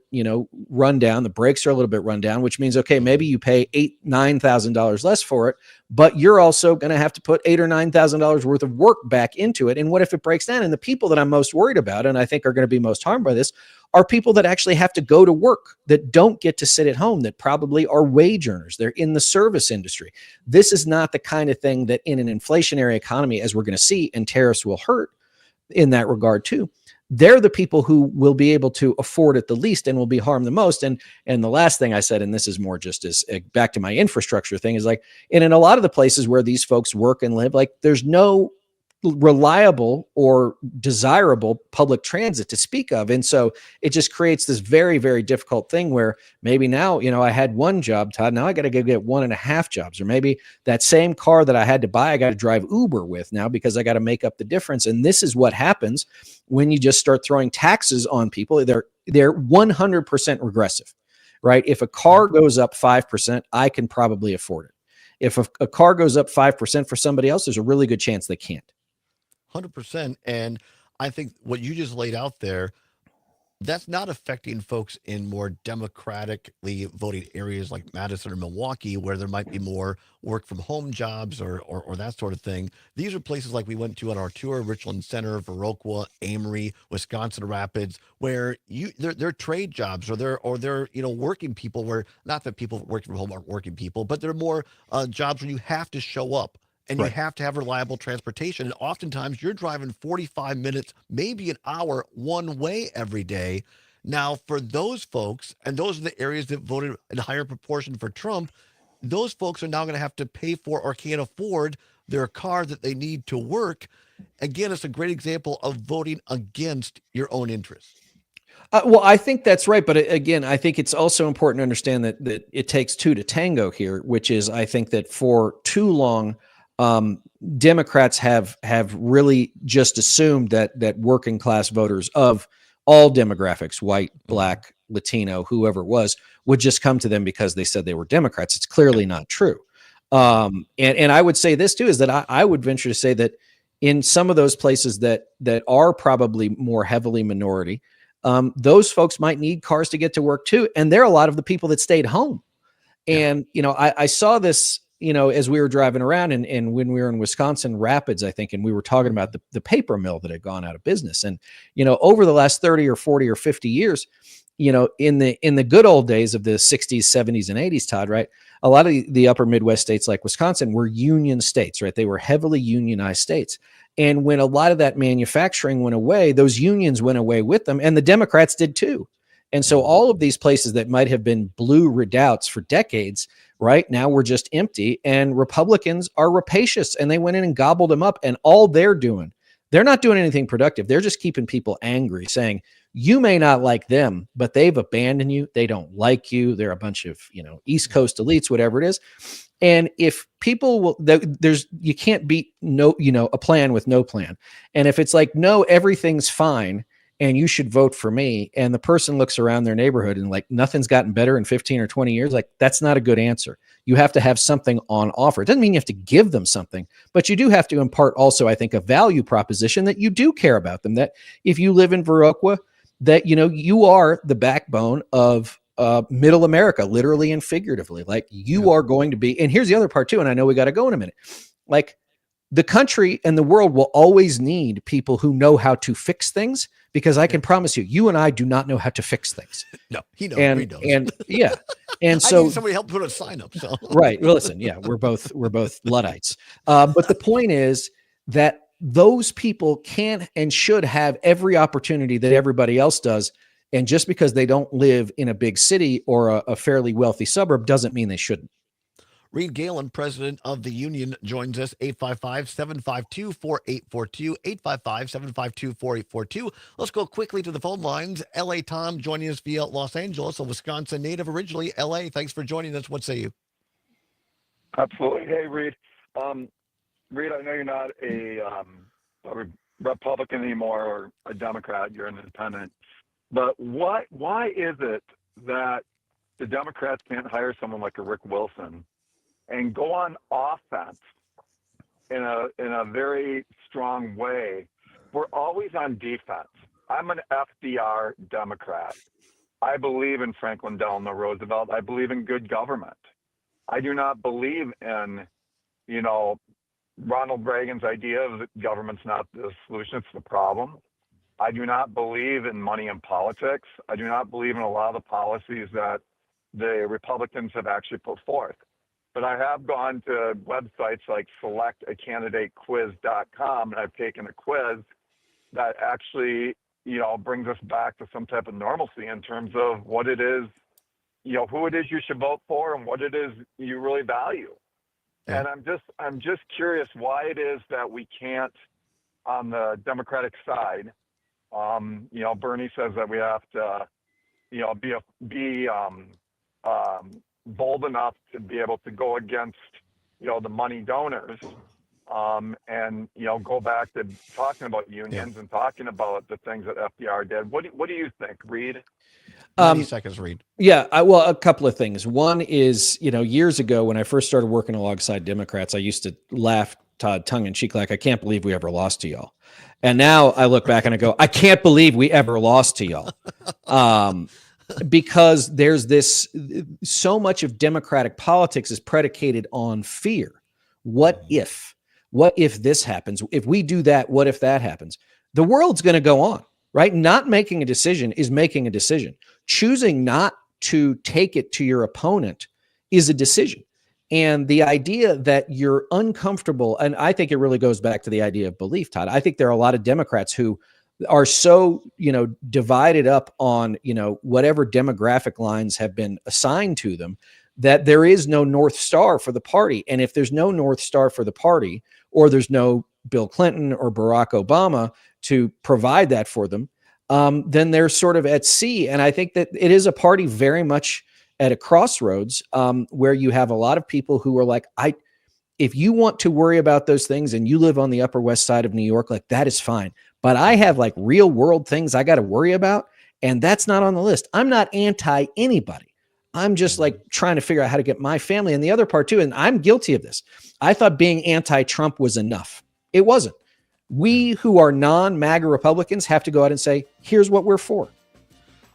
run down. The brakes are a little bit run down, which means, okay, maybe you pay $9,000 less for it, but you're also going to have to put $8,000 or $9,000 worth of work back into it. And what if it breaks down? And the people that I'm most worried about, and I think are going to be most harmed by this, are people that actually have to go to work, that don't get to sit at home, that probably are wage earners. They're in the service industry. This is not the kind of thing that in an inflationary economy, as we're going to see, and tariffs will hurt in that regard too. They're the people who will be able to afford it the least and will be harmed the most. And the last thing I said, and this is more just as back to my infrastructure thing, is like, and in a lot of the places where these folks work and live, like, there's no reliable or desirable public transit to speak of. And so it just creates this very, very difficult thing where maybe now, I had one job, Todd, now I got to go get 1.5 jobs, or maybe that same car that I had to buy, I got to drive Uber with now because I got to make up the difference. And this is what happens when you just start throwing taxes on people. They're 100% regressive, right? If a car goes up 5%, I can probably afford it. If a car goes up 5% for somebody else, there's a really good chance they can't. 100%. And I think what you just laid out there, that's not affecting folks in more democratically voting areas like Madison or Milwaukee, where there might be more work from home jobs or that sort of thing. These are places like we went to on our tour: Richland Center, Viroqua, Amory, Wisconsin Rapids, where they're trade jobs, or they're working people, where not that people working from home aren't working people, but they're more jobs where you have to show up. And you have to have reliable transportation. And oftentimes you're driving 45 minutes, maybe an hour one way every day. Now, for those folks, and those are the areas that voted in higher proportion for Trump, those folks are now going to have to pay for or can't afford their car that they need to work. Again, it's a great example of voting against your own interests. Well, I think that's right. But again, I think it's also important to understand that it takes two to tango here, which is, I think that for too long, Democrats have really just assumed that working class voters of all demographics, white, black, Latino, whoever it was, would just come to them because they said they were Democrats. It's clearly not true. And I would say this too, is that I would venture to say that in some of those places that are probably more heavily minority, those folks might need cars to get to work too. And there are a lot of the people that stayed home. And, I saw this, as we were driving around and when we were in Wisconsin Rapids, I think, and we were talking about the paper mill that had gone out of business. And, over the last 30 or 40 or 50 years, in the good old days of the 60s, 70s, and 80s, Todd, right? A lot of the upper Midwest states like Wisconsin were union states, right? They were heavily unionized states. And when a lot of that manufacturing went away, those unions went away with them, and the Democrats did too. And so all of these places that might have been blue redoubts for decades, right now were just empty, and Republicans are rapacious, and they went in and gobbled them up. And all they're not doing anything productive. They're just keeping people angry, saying, you may not like them, but they've abandoned you. They don't like you. They're a bunch of, East Coast elites, whatever it is. And if people will, you can't beat a plan with no plan. And if it's like, no, everything's fine and you should vote for me, and the person looks around their neighborhood and like nothing's gotten better in 15 or 20 years, like that's not a good answer. You have to have something on offer. It doesn't mean you have to give them something, but you do have to impart also, I think, a value proposition that you do care about them. That if you live in Viroqua, that, you are the backbone of middle America, literally and figuratively. Like you are going to be, and here's the other part too, and I know we got to go in a minute. Like the country and the world will always need people who know how to fix things, because I can promise you and I do not know how to fix things. No, he knows. And, he knows. and yeah. And I so need somebody to help put a sign up. So right. Well, listen, yeah, we're both Luddites. But the point is that those people can and should have every opportunity that everybody else does. And just because they don't live in a big city or a fairly wealthy suburb doesn't mean they shouldn't. Reed Galen, president of the union, joins us. 855-752-4842, 855-752-4842. Let's go quickly to the phone lines. L.A. Tom joining us via Los Angeles, a Wisconsin native originally. L.A., thanks for joining us. What say you? Absolutely. Hey, Reed. Reed, I know you're not a Republican anymore or a Democrat. You're an independent. But why is it that the Democrats can't hire someone like a Rick Wilson and go on offense in a very strong way? We're always on defense. I'm an FDR Democrat. I believe in Franklin Delano Roosevelt. I believe in good government. I do not believe in, Ronald Reagan's idea of that government's not the solution, it's the problem. I do not believe in money in politics. I do not believe in a lot of the policies that the Republicans have actually put forth. But I have gone to websites like selectacandidatequiz.com, and I've taken a quiz that actually, brings us back to some type of normalcy in terms of what it is, who it is you should vote for and what it is you really value. Yeah. And I'm just curious why it is that we can't, on the Democratic side, Bernie says that we have to, be bold enough to be able to go against, the money donors, and go back to talking about unions and talking about the things that FDR did. What do you think, Reed? 90 seconds, Reed. Yeah, well, a couple of things. One is, years ago when I first started working alongside Democrats, I used to laugh, Todd, tongue in cheek, like, I can't believe we ever lost to y'all. And now I look back and I go, I can't believe we ever lost to y'all. Because there's so much of Democratic politics is predicated on fear. What if this happens? If we do that, what if that happens? The world's going to go on, right? Not making a decision is making a decision. Choosing not to take it to your opponent is a decision. And the idea that you're uncomfortable, and I think it really goes back to the idea of belief, Todd. I think there are a lot of Democrats who are so, divided up on, whatever demographic lines have been assigned to them, that there is no North Star for the party. And if there's no North Star for the party, or there's no Bill Clinton or Barack Obama to provide that for them, then they're sort of at sea. And I think that it is a party very much at a crossroads, where you have a lot of people who are like, if you want to worry about those things and you live on the Upper West Side of New York, like that is fine. But I have like real world things I got to worry about, and that's not on the list. I'm not anti anybody. I'm just like trying to figure out how to get my family. And the other part too, and I'm guilty of this, I thought being anti-Trump was enough. It wasn't. We who are non-MAGA Republicans have to go out and say, here's what we're for.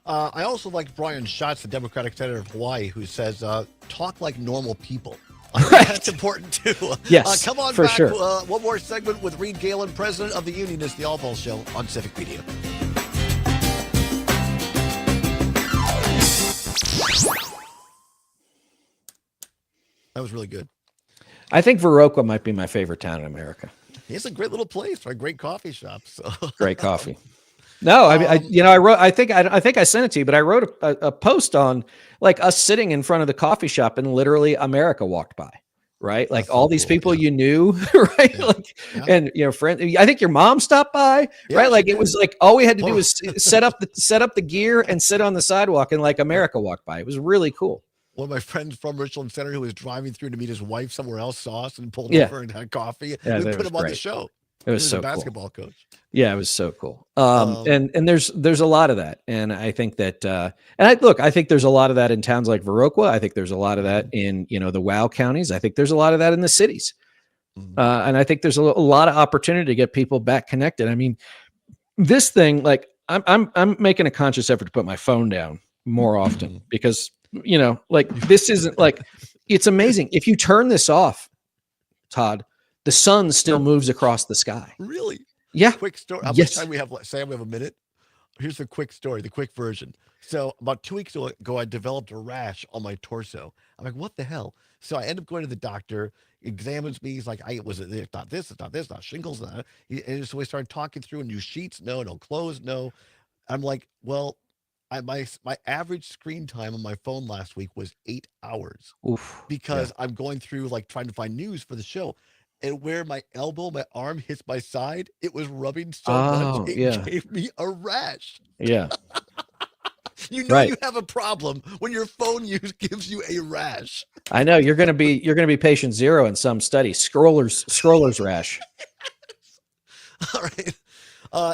I also like Brian Schatz, the Democratic senator of Hawaii, who says, talk like normal people. Right. That's important too. Yes, come on for back. Sure. One more segment with Reed Galen, president of the union. It's the Allbaugh Show on Civic Media. That was really good. I think Viroqua might be my favorite town in America. It's a great little place for a great coffee shop. So Great coffee. No, I wrote. I think I sent it to you, but I wrote a post on like us sitting in front of the coffee shop and literally America walked by, right? Like That's so all these cool, people yeah. you knew, right? Yeah. Like, Yeah. and friend. I think your mom stopped by, Yeah, right? she Like it did. was like all we had to do was set up the gear and sit on the sidewalk, and like America walked by. It was really cool. One of my friends from Richland Center who was driving through to meet his wife somewhere else saw us and pulled Yeah. over and had coffee. Yeah, We that put was him on the great. show. It He was was so a cool. basketball coach. Yeah, it was so cool. Um, And there's a lot of that, and I think that I think there's a lot of that in towns like Viroqua. I think there's a lot of that in the WOW counties. I think there's a lot of that in the cities, Mhm. and I think there's a lot of opportunity to get people back connected. I mean, this thing, like I'm making a conscious effort to put my phone down more often because like this isn't like it's amazing if you turn this off, Todd. The sun still moves across the sky. Really? Yeah. Quick story. How much Yes. time we have left? Sam, we have a minute. Here's the quick story, the quick version. So about 2 weeks ago, I developed a rash on my torso. I'm like, what the hell? So I end up going to the doctor, examines me. He's like, it's not this, it's not this, not shingles. Not. And so we started talking through new sheets. No clothes. No. I'm like, well, my average screen time on my phone last week was 8 hours Oof. because I'm going through like trying to find news for the show. And where my arm hits my side, it was rubbing so much, it gave me a rash. Yeah. You know Right. you have a problem when your phone use gives you a rash. I know you're going to be patient zero in some study. Scroller's rash. All right.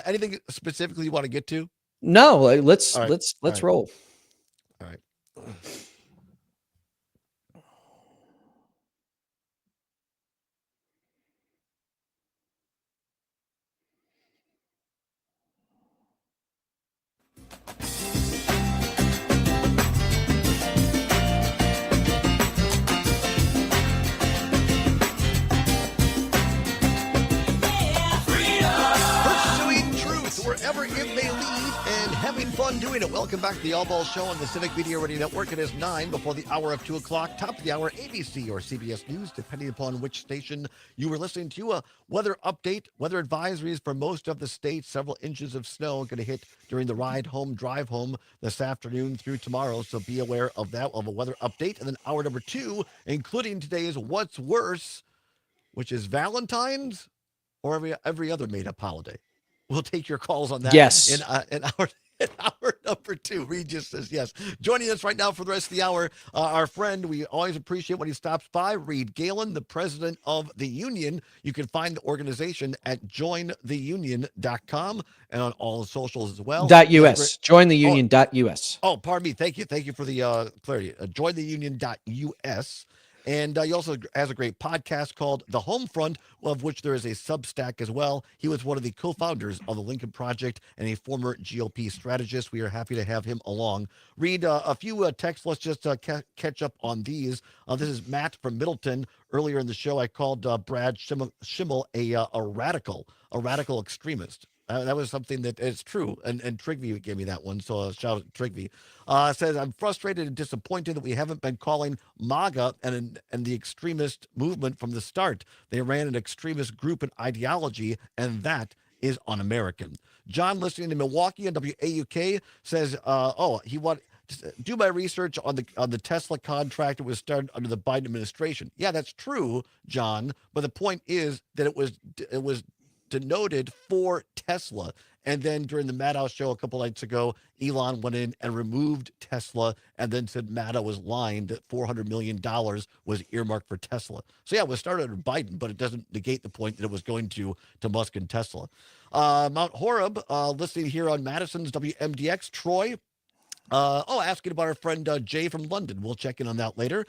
Anything specifically you want to get to? No, let's All right. let's All right. roll. All right. Pursuing truth wherever it may lead and having fun doing it. Welcome back to the Allbaugh Show on the Civic Media Radio Network. It is 9 before the hour of 2 o'clock. Top of the hour, ABC or CBS News, depending upon which station you were listening to. A weather update, weather advisories for most of the state. Several inches of snow going to hit during the drive home this afternoon through tomorrow. So be aware of that, of a weather update. And then hour number 2, including today's What's Worse, which is Valentine's or every other made-up holiday. We'll take your calls on that. Yes. In hour number 2. Reed just says yes. Joining us right now for the rest of the hour, our friend, we always appreciate when he stops by, Reed Galen, the president of the union. You can find the organization at jointheunion.com and on all socials as well. .us. Jointheunion.us. Oh, pardon me. Thank you. Thank you for the clarity. Jointheunion.us. And he also has a great podcast called The Home Front, of which there is a Substack as well. He was one of the co-founders of the Lincoln Project and a former GOP strategist. We are happy to have him along. Read a few texts. Let's just catch up on these. This is Matt from Middleton. Earlier in the show, I called Brad Schimmel a radical extremist. That was something that is true. And Trigby gave me that one. So shout out to Trigby. Says, I'm frustrated and disappointed that we haven't been calling MAGA and the extremist movement from the start. They ran an extremist group and ideology, and that is un-American. John, listening to Milwaukee on WAUK, says, he wanted to do my research on the Tesla contract. It was started under the Biden administration. Yeah, that's true, John. But the point is that it was denoted for Tesla. And then during the Maddow show a couple nights ago, Elon went in and removed Tesla and then said Maddow was lying that $400 million was earmarked for Tesla. So yeah, it was started under Biden, but it doesn't negate the point that it was going to Musk and Tesla. Mount Horeb, listening here on Madison's WMDX. Troy, asking about our friend Jay from London. We'll check in on that later.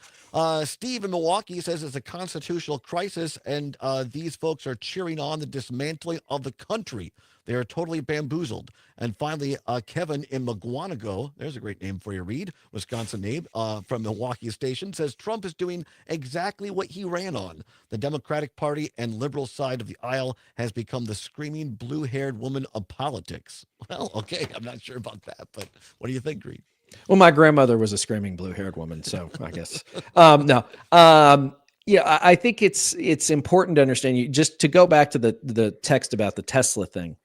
Steve in Milwaukee says it's a constitutional crisis, and these folks are cheering on the dismantling of the country. They are totally bamboozled. And finally, Kevin in Maguanago, there's a great name for you, Reed, Wisconsin name, from Milwaukee Station, says Trump is doing exactly what he ran on. The Democratic Party and liberal side of the aisle has become the screaming blue-haired woman of politics. Well, okay, I'm not sure about that, but what do you think, Reed? Well, my grandmother was a screaming blue-haired woman, so I guess no. Yeah, I think it's important to understand. You just to go back to the text about the Tesla thing.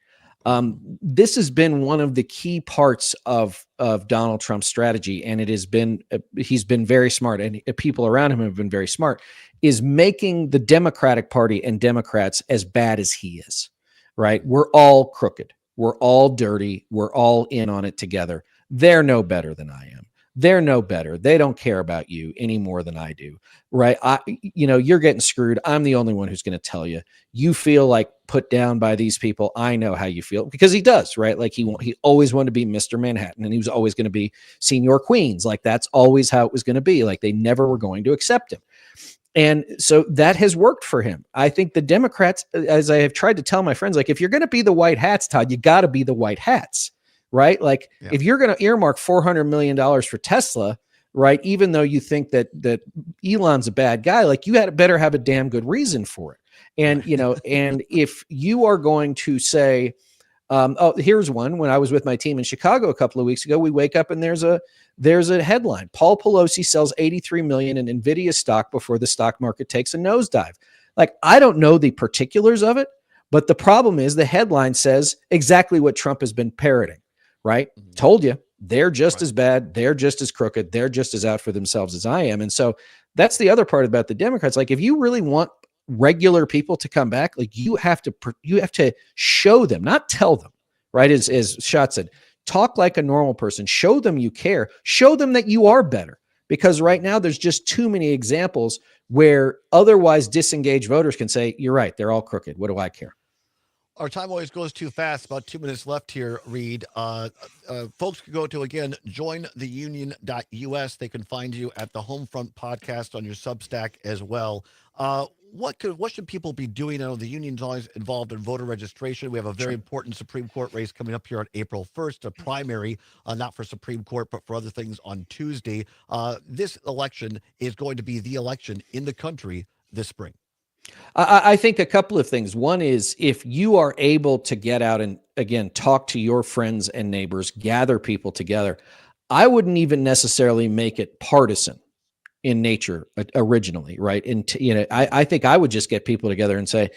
This has been one of the key parts of Donald Trump's strategy, and it has been he's been very smart, and people around him have been very smart. Is making the Democratic Party and Democrats as bad as he is. Right? We're all crooked. We're all dirty. We're all in on it together. They're no better than I am. They're no better. They don't care about you any more than I do. Right? You're getting screwed. I'm the only one who's going to tell you. You feel like put down by these people. I know how you feel because he does, right? Like he always wanted to be Mr. Manhattan, and he was always going to be Senior Queens. Like that's always how it was going to be. Like they never were going to accept him. And so that has worked for him. I think the Democrats, as I have tried to tell my friends, like if you're going to be the white hats, Todd, you got to be the white hats, right? Like if you're going to earmark $400 million for Tesla, right? Even though you think that Elon's a bad guy, like you had better have a damn good reason for it. And, and if you are going to say, here's one. When I was with my team in Chicago a couple of weeks ago, we wake up and there's a headline. Paul Pelosi sells 83 million in Nvidia stock before the stock market takes a nosedive. Like, I don't know the particulars of it, but the problem is the headline says exactly what Trump has been parroting, right? Mm-hmm. Told you, they're just as bad. They're just as crooked. They're just as out for themselves as I am. And so that's the other part about the Democrats. Like, if you really want regular people to come back, like you have to show them, not tell them, right? As Scott said, talk like a normal person, show them you care, show them that you are better, because right now there's just too many examples where otherwise disengaged voters can say, you're right, they're all crooked. What do I care? Our time always goes too fast. About 2 minutes left here, Reed. Folks can go to, again, jointheunion.us. They can find you at the Homefront podcast on your Substack as well. What should people be doing? I know the union's always involved in voter registration. We have a very important Supreme Court race coming up here on April 1st, a primary, not for Supreme Court, but for other things on Tuesday. This election is going to be the election in the country this spring. I think a couple of things. One is if you are able to get out and, again, talk to your friends and neighbors, gather people together, I wouldn't even necessarily make it partisan in nature originally, right? And, I think I would just get people together and say,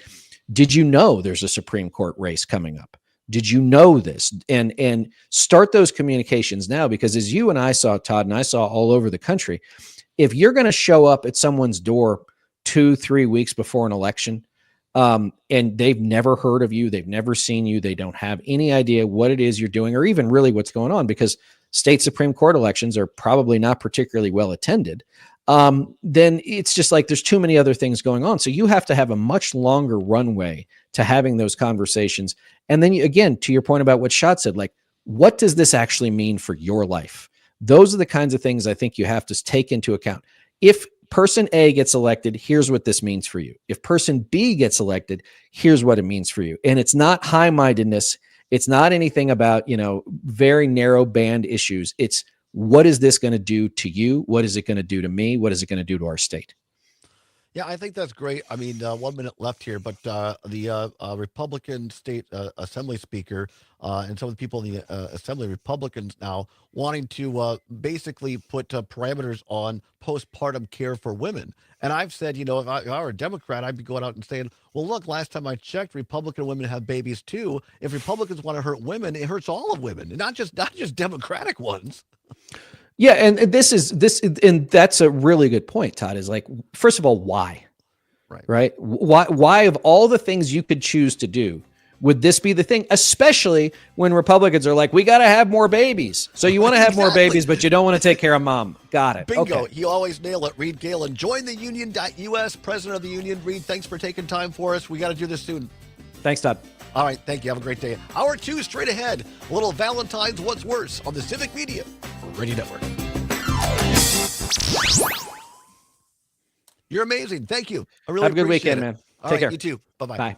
did you know there's a Supreme Court race coming up? Did you know this? And start those communications now, because as you and I saw, Todd, and I saw all over the country, if you're going to show up at someone's door 2-3 weeks before an election, and they've never heard of you, they've never seen you, they don't have any idea what it is you're doing or even really what's going on, because state Supreme Court elections are probably not particularly well attended, then it's just like there's too many other things going on. So you have to have a much longer runway to having those conversations. And then again, to your point about what Scott said, like, what does this actually mean for your life? Those are the kinds of things I think you have to take into account. If person A gets elected, here's what this means for you. If person B gets elected, here's what it means for you. And it's not high-mindedness. It's not anything about, very narrow band issues. It's, what is this going to do to you? What is it going to do to me? What is it going to do to our state? Yeah, I think that's great. I mean, 1 minute left here, but the Republican state assembly speaker and some of the people in the assembly, Republicans now, wanting to basically put parameters on postpartum care for women. And I've said, if I were a Democrat, I'd be going out and saying, well, look, last time I checked, Republican women have babies too. If Republicans want to hurt women, it hurts all of women, not just Democratic ones. Yeah, and and that's a really good point, Todd, is like, first of all, why? Right? Why of all the things you could choose to do, would this be the thing? Especially when Republicans are like, we got to have more babies. So you want to have more babies, but you don't want to take care of mom. Got it. Bingo. Okay. You always nail it. Reed Galen, jointheunion.us, president of the union. Reed, thanks for taking time for us. We got to do this soon. Thanks, Todd. All right. Thank you. Have a great day. Hour 2 straight ahead. A little Valentine's What's Worse on the Civic Media Radio Network. You're amazing. Thank you. I really have a good appreciate weekend, it. man. All Take right, care. You too. Bye-bye. Bye.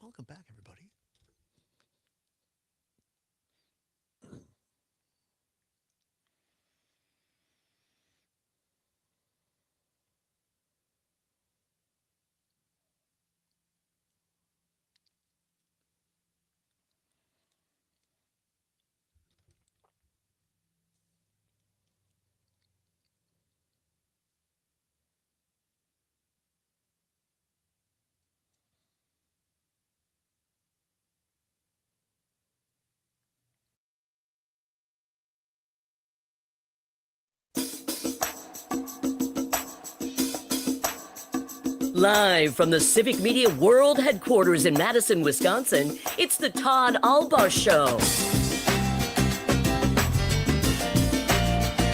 Welcome back, everybody. Live from the Civic Media World Headquarters in Madison, Wisconsin, it's the Todd Allbaugh Show.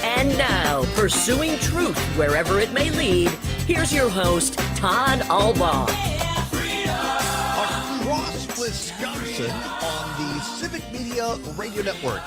And now, pursuing truth wherever it may lead, here's your host, Todd Allbaugh. Across Wisconsin on the Civic Media Radio Network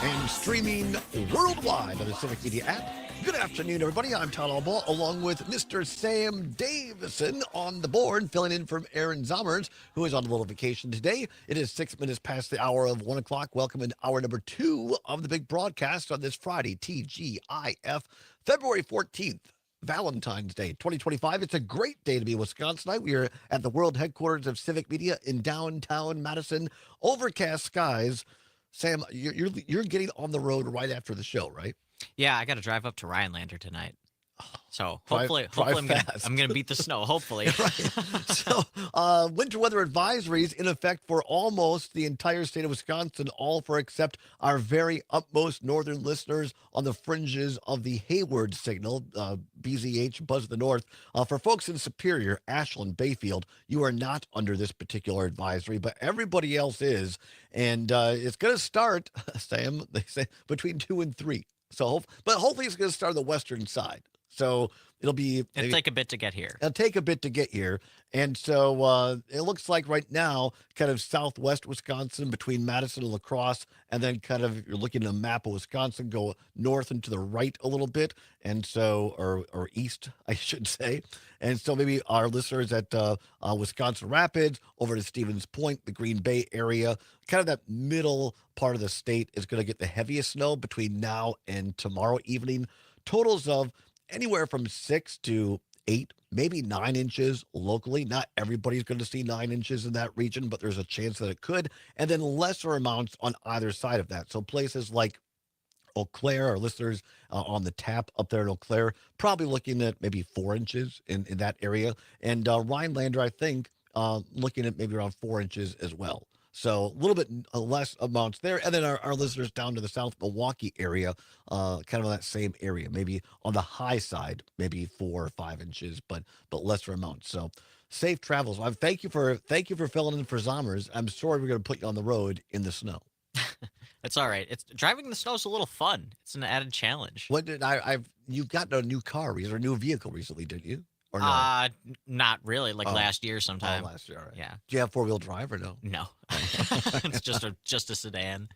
and streaming worldwide on the Civic Media app. Good afternoon, everybody. I'm Todd Allbaugh, along with Mr. Sam Davison on the board, filling in from Aaron Zommers, who is on a little vacation today. It is 6 minutes past the hour of 1 o'clock. Welcome in hour number 2 of the big broadcast on this Friday, TGIF, February 14th. Valentine's Day 2025. It's a great day to be a Wisconsinite. We are at the world headquarters of Civic Media in downtown Madison. Overcast skies. Sam, you're getting on the road right after the show, right? Yeah, I got to drive up to Rhinelander tonight. So Drive hopefully fast. I'm gonna beat the snow. Hopefully. Right. So, winter weather advisories in effect for almost the entire state of Wisconsin, all for except our very utmost northern listeners on the fringes of the Hayward signal, BZH, Buzz of the North. For folks in Superior, Ashland, Bayfield, you are not under this particular advisory, but everybody else is. And it's going to start, Sam, they say, between 2 and 3. So, but hopefully it's going to start on the western side. So it'll take a bit to get here. It'll take a bit to get here. And so it looks like right now, kind of southwest Wisconsin between Madison and La Crosse, and then kind of, you're looking at a map of Wisconsin, go north and to the right a little bit. And so, or east, I should say. And so maybe our listeners at Wisconsin Rapids, over to Stevens Point, the Green Bay area, kind of that middle part of the state is going to get the heaviest snow between now and tomorrow evening. Totals of anywhere from 6 to 8, maybe 9 inches locally. Not everybody's going to see 9 inches in that region, but there's a chance that it could. And then lesser amounts on either side of that. So places like Eau Claire, our listeners on the tap up there in Eau Claire, probably looking at maybe 4 inches in that area. And Rhinelander, I think, looking at maybe around 4 inches as well. So a little bit less amounts there. And then our listeners down to the South Milwaukee area, kind of that same area, maybe on the high side, maybe 4 or 5 inches, but lesser amounts. So safe travels. Thank you for filling in for Zommers. I'm sorry we're going to put you on the road in the snow. It's all right. It's driving in the snow is a little fun. It's an added challenge. What did you got a new car or a new vehicle recently, didn't you? Or no? Not really. Like last year sometime. Last year, all right. Yeah. Do you have 4-wheel drive or no? No. It's just a sedan.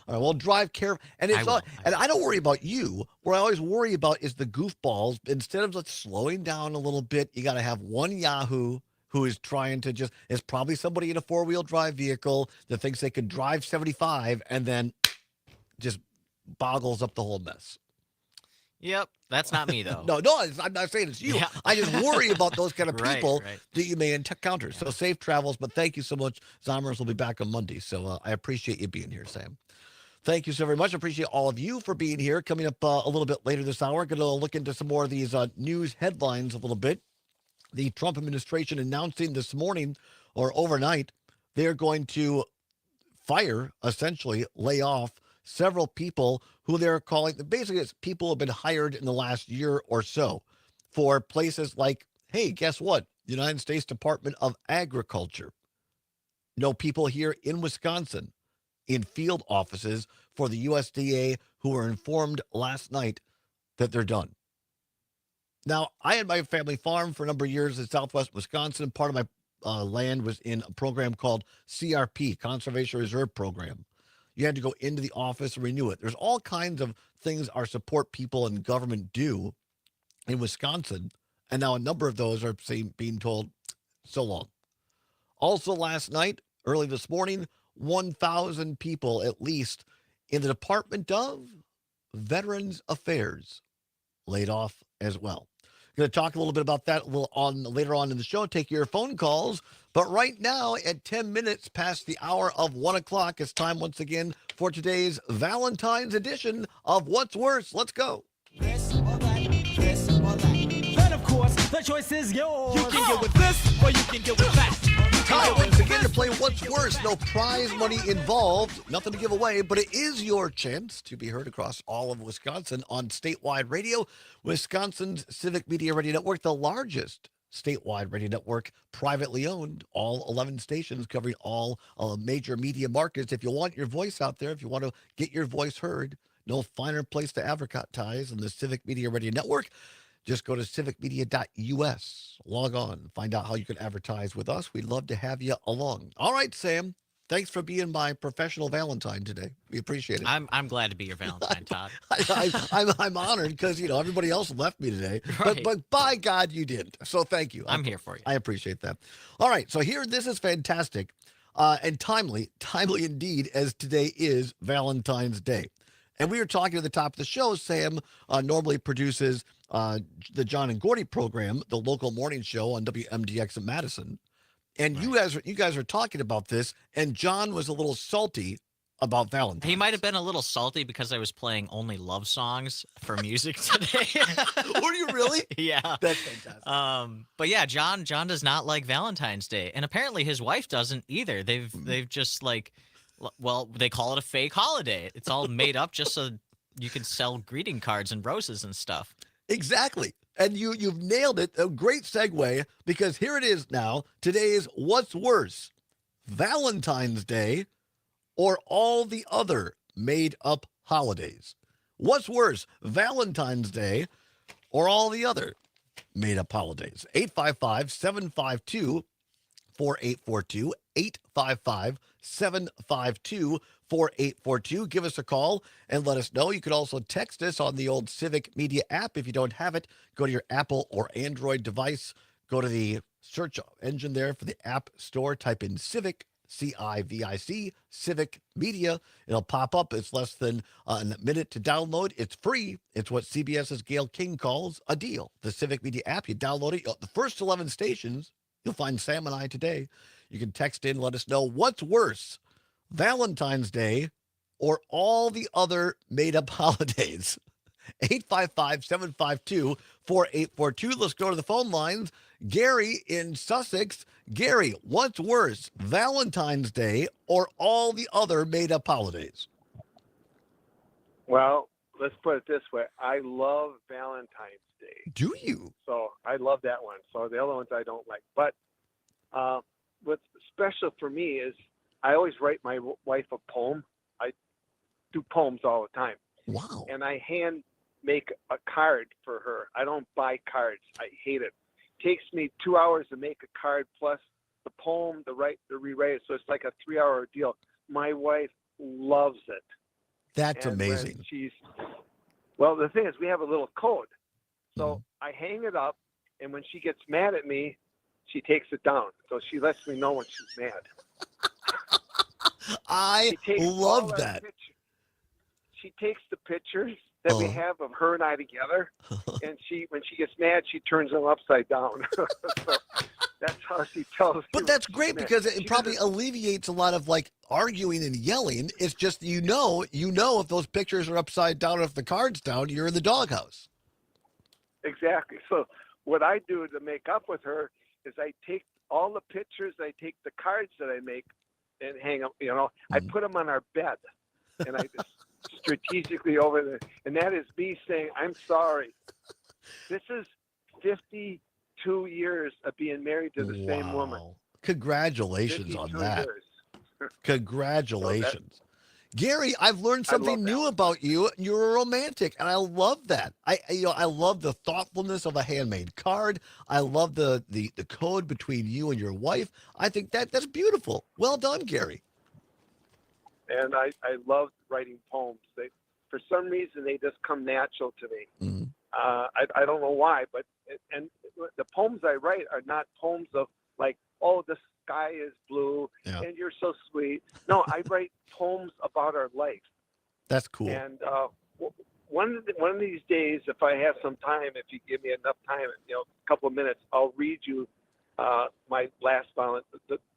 All right, well, drive careful. And and I don't worry about you. What I always worry about is the goofballs. Instead of slowing down a little bit, you got to have one Yahoo who is trying to just, it's probably somebody in a four-wheel drive vehicle that thinks they can drive 75 and then just boggles up the whole mess. Yep, that's not me though. No, I'm not saying it's you. Yeah. I just worry about those kind of Right, people right. that you may encounter. So safe travels, but thank you so much. Zommers will be back on Monday, so I appreciate you being here, Sam. Thank you so very much. I appreciate all of you for being here. Coming up a little bit later this hour, going to look into some more of these news headlines a little bit. The Trump administration announcing this morning or overnight, they're going to fire, essentially lay off several people who they're calling, basically it's people who have been hired in the last year or so for places like, hey, guess what? United States Department of Agriculture. No people here in Wisconsin in field offices for the USDA who were informed last night that they're done. Now, I had my family farm for a number of years in southwest Wisconsin. Part of my land was in a program called CRP, Conservation Reserve Program. You had to go into the office and renew it. There's all kinds of things our support people and government do in Wisconsin. And now a number of those are being told, so long. Also last night, early this morning, 1,000 people at least in the Department of Veterans Affairs laid off as well. Going to talk a little bit about that later on in the show. Take your phone calls. But right now, at 10 minutes past the hour of 1 o'clock, it's time once again for today's Valentine's edition of What's Worse. Let's go. This or that, this or that. Then, of course, the choice is yours. You can get with this or you can get with that. Time once again to play What's Worse. No prize money involved, nothing to give away, but it is your chance to be heard across all of Wisconsin on statewide radio, Wisconsin's Civic Media Radio Network, the largest statewide radio network, privately owned, all 11 stations covering all major media markets. If you want your voice out there, if you want to get your voice heard, no finer place to advertise than the Civic Media Radio Network. Just go to civicmedia.us, log on, find out how you can advertise with us. We'd love to have you along. All right, Sam, thanks for being my professional Valentine today. We appreciate it. I'm glad to be your Valentine, Todd. I'm honored because, everybody else left me today. Right. But by God, you didn't. So thank you. I'm here for you. I appreciate that. All right, so this is fantastic and timely indeed, as today is Valentine's Day. And we were talking at the top of the show, Sam normally produces the John and Gordy program, the local morning show on WMDX in Madison. And right. you guys are talking about this, and John was a little salty about Valentine's. He might have been a little salty because I was playing only love songs for music today. Were you really? Yeah. That's fantastic. But yeah, John does not like Valentine's Day, and apparently his wife doesn't either. They've just they call it a fake holiday. It's all made up just so you can sell greeting cards and roses and stuff. Exactly. And you've nailed it. A great segue, because here it is now. Today's What's Worse, Valentine's Day or all the other made-up holidays? What's worse, Valentine's Day or all the other made-up holidays? 855-752-4842, 855-752-4842. Give us a call and let us know. You could also text us on the old Civic Media app. If you don't have it, go to your Apple or Android device. Go to the search engine there for the App Store. Type in Civic, C-I-V-I-C, Civic Media. It'll pop up. It's less than a minute to download. It's free. It's what CBS's Gail King calls a deal. The Civic Media app, you download it. The first 11 stations, you'll find Sam and I today. You can text in, let us know what's worse, Valentine's Day or all the other made-up holidays. 855-752-4842. Let's go to the phone lines. Gary in Sussex. Gary, what's worse, Valentine's Day or all the other made-up holidays? Well, let's put it this way. I love Valentine's Day. Do you? So I love that one. So the other ones I don't like. But what's special for me is I always write my wife a poem. I do poems all the time. Wow. And I hand make a card for her. I don't buy cards. I hate it. Takes me 2 hours to make a card plus the poem, the rewrite it. So it's like a 3-hour deal. My wife loves it. That's and amazing. Well, the thing is, we have a little code. So I hang it up, and when she gets mad at me, she takes it down. So she lets me know when she's mad. I She takes all love our that. pictures. She takes the pictures that we Uh-huh. have of her and I together, and when she gets mad, she turns them upside down. So that's how she tells me. But when that's she's great mad. because it She probably doesn't- alleviates a lot of like arguing and yelling. It's just you know if those pictures are upside down or if the card's down, you're in the doghouse. Exactly. So what I do to make up with her is I take all the pictures, I take the cards that I make and hang them, I put them on our bed, and I just strategically over there, and that is me saying, I'm sorry. This is 52 years of being married to the same woman. Congratulations on 52 that. years. Congratulations. Gary, I've learned I love something new about you. You're a romantic, and I love that. I love the thoughtfulness of a handmade card. I love the code between you and your wife. I think that's beautiful. Well done, Gary. And I love writing poems. For some reason, they just come natural to me. Mhm. I don't know why, but and the poems I write are not poems of like, oh, the sky is blue and you're so sweet. No, I write poems about our life. That's cool. And one of these days, if I have some time, if you give me enough time, a couple of minutes, I'll read you my last violent,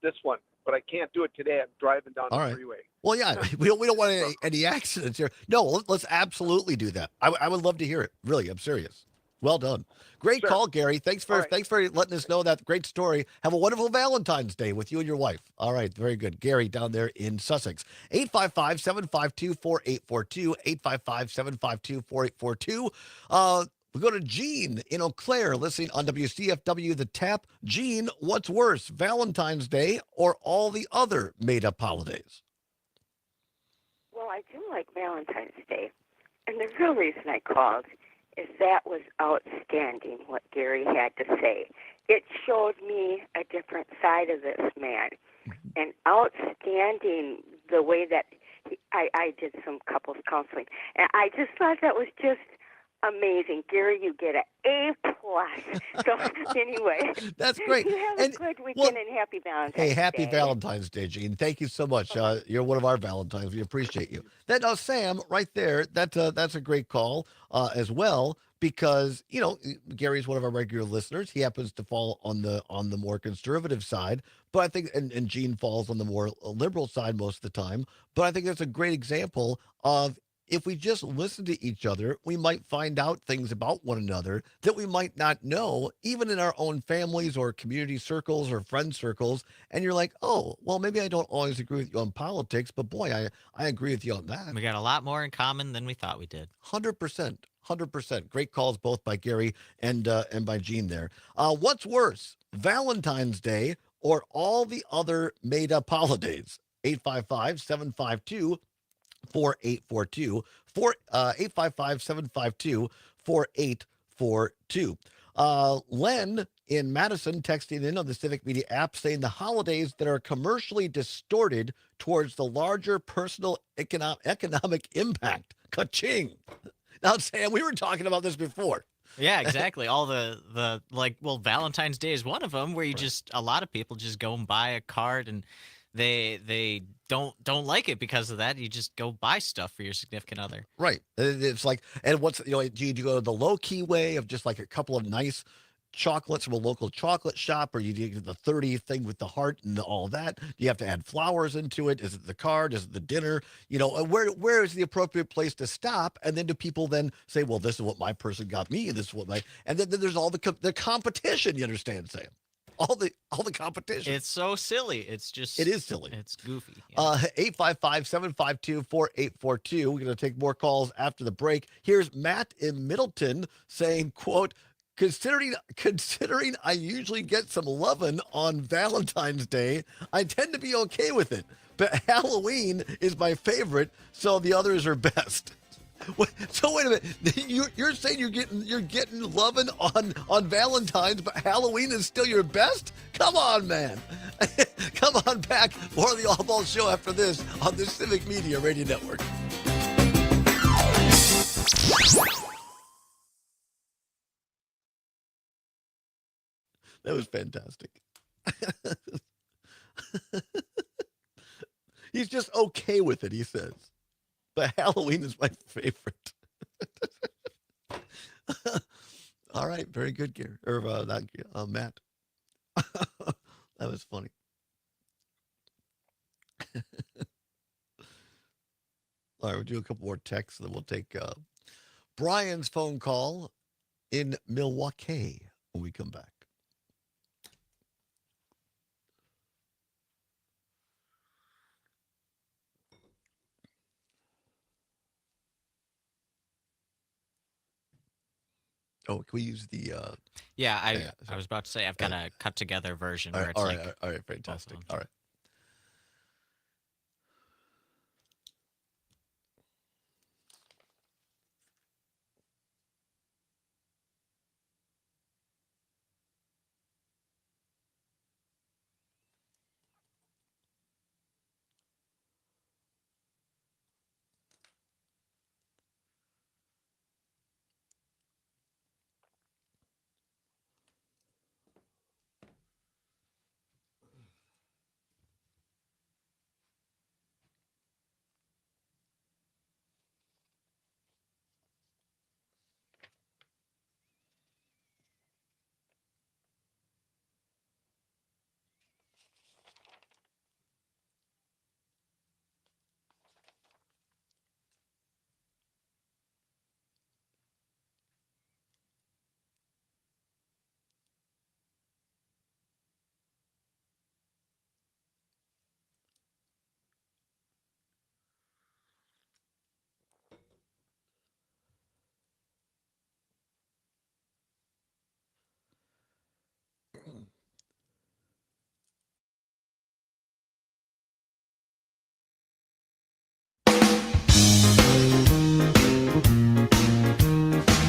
this one. But I can't do it today. I'm driving down All the right. freeway. Well, yeah, we don't want any accidents here. No, let's absolutely do that. I would love to hear it. Really, I'm serious. Well done. Great Sure. call, Gary. Thanks for All right. letting us know that great story. Have a wonderful Valentine's Day with you and your wife. All right, very good. Gary down there in Sussex. 855-752-4842. 855-752-4842. We go to Gene in Eau Claire, listening on WCFW The Tap. Gene, what's worse, Valentine's Day or all the other made-up holidays? Well, I do like Valentine's Day. And the real reason I called is that was outstanding what Gary had to say. It showed me a different side of this man. And outstanding the way that I did some couples counseling. And I just thought that was just amazing. Gary, you get an A+. So anyway. That's great. You have a good weekend and happy Valentine's Day. Hey, happy Valentine's Day, Gene. Thank you so much. You're one of our Valentines. We appreciate you. Sam, right there, that's a great call as well, because, Gary's one of our regular listeners. He happens to fall on the more conservative side, but I think, and Gene falls on the more liberal side most of the time. But I think that's a great example of, if we just listen to each other, we might find out things about one another that we might not know, even in our own families or community circles or friend circles. And you're like, oh, well, maybe I don't always agree with you on politics, but boy, I agree with you on that. We got a lot more in common than we thought we did. 100%. 100%. Great calls both by Gary and by Gene there. What's worse, Valentine's Day or all the other made-up holidays? 855-752 4842 855-752-4842. Len in Madison texting in on the Civic Media app saying the holidays that are commercially distorted towards the larger personal economic impact. Ka-ching. Now, Sam, we were talking about this before. Yeah, exactly. All the Valentine's Day is one of them, where you a lot of people just go and buy a card, and they don't like it because of that. You just go buy stuff for your significant other. Right. It's like, and what's, do you go the low key way of just like a couple of nice chocolates from a local chocolate shop, or you do the 30 thing with the heart and all that? You have to add flowers into it. Is it the card? Is it the dinner? Where is the appropriate place to stop? And then do people then say, well, this is what my person got me, and this is what and then there's all the competition, you understand, Sam? All the competition. It's so silly. It is silly. It's goofy. Yeah. 855-752-4842. We're going to take more calls after the break. Here's Matt in Middleton saying, quote, Considering I usually get some lovin' on Valentine's Day, I tend to be okay with it. But Halloween is my favorite, so the others are best. So wait a minute. You're saying you're getting lovin' on Valentine's, but Halloween is still your best? Come on, man. Come on back. More of the Allbaugh Show after this on the Civic Media Radio Network. That was fantastic. He's just okay with it, he says. But Halloween is my favorite. All right, very good, Gary. Or not Matt. That was funny. All right, we'll do a couple more texts, and then we'll take Brian's phone call in Milwaukee when we come back. Oh, can we use the? Yeah, I yeah, I was about to say I've got a cut together version all where right, it's all like right, all right, fantastic. All right.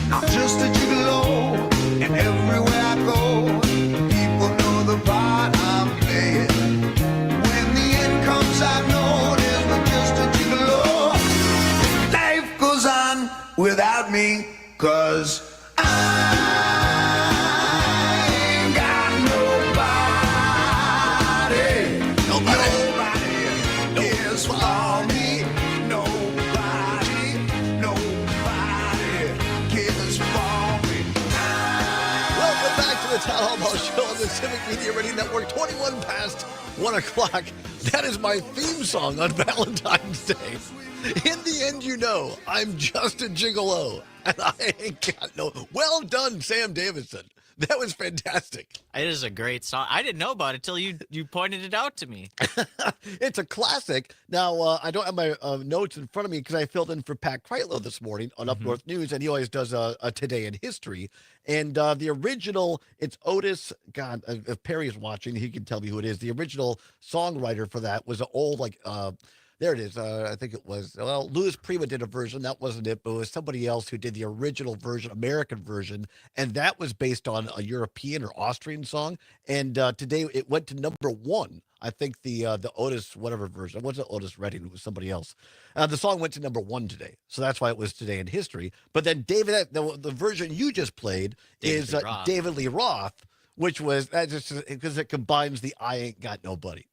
I'm just a gigolo, and everywhere I go, people know the part I'm playing. When the end comes, I know there's not just a gigolo. Life goes on without me, 'cause I ain't got nobody. Nobody cares for me. The Todd Allbaugh Show on the Civic Media Radio Network, 21 past 1 o'clock. That is my theme song on Valentine's Day. In the end, you know, I'm just a gigolo, and I ain't got no... Well done, Sam Davidson. That was fantastic. it is a great song. I didn't know about it till you pointed it out to me. It's a classic. Now, I don't have my notes in front of me because I filled in for Pat Kreitlow this morning on Up North News, and he always does a Today in History. And the original, it's Otis. God, if Perry is watching, he can tell me who it is. The original songwriter for that was an old, there it is. I think it was, well, Louis Prima did a version. That wasn't it, but it was somebody else who did the original version, American version. And that was based on a European or Austrian song. And today it went to number 1. I think the Otis whatever version. It wasn't Otis Redding. It was somebody else. The song went to number 1 today. So that's why it was Today in History. But then David, the version you just played is David Lee Roth, which was just because it combines the I ain't got nobody.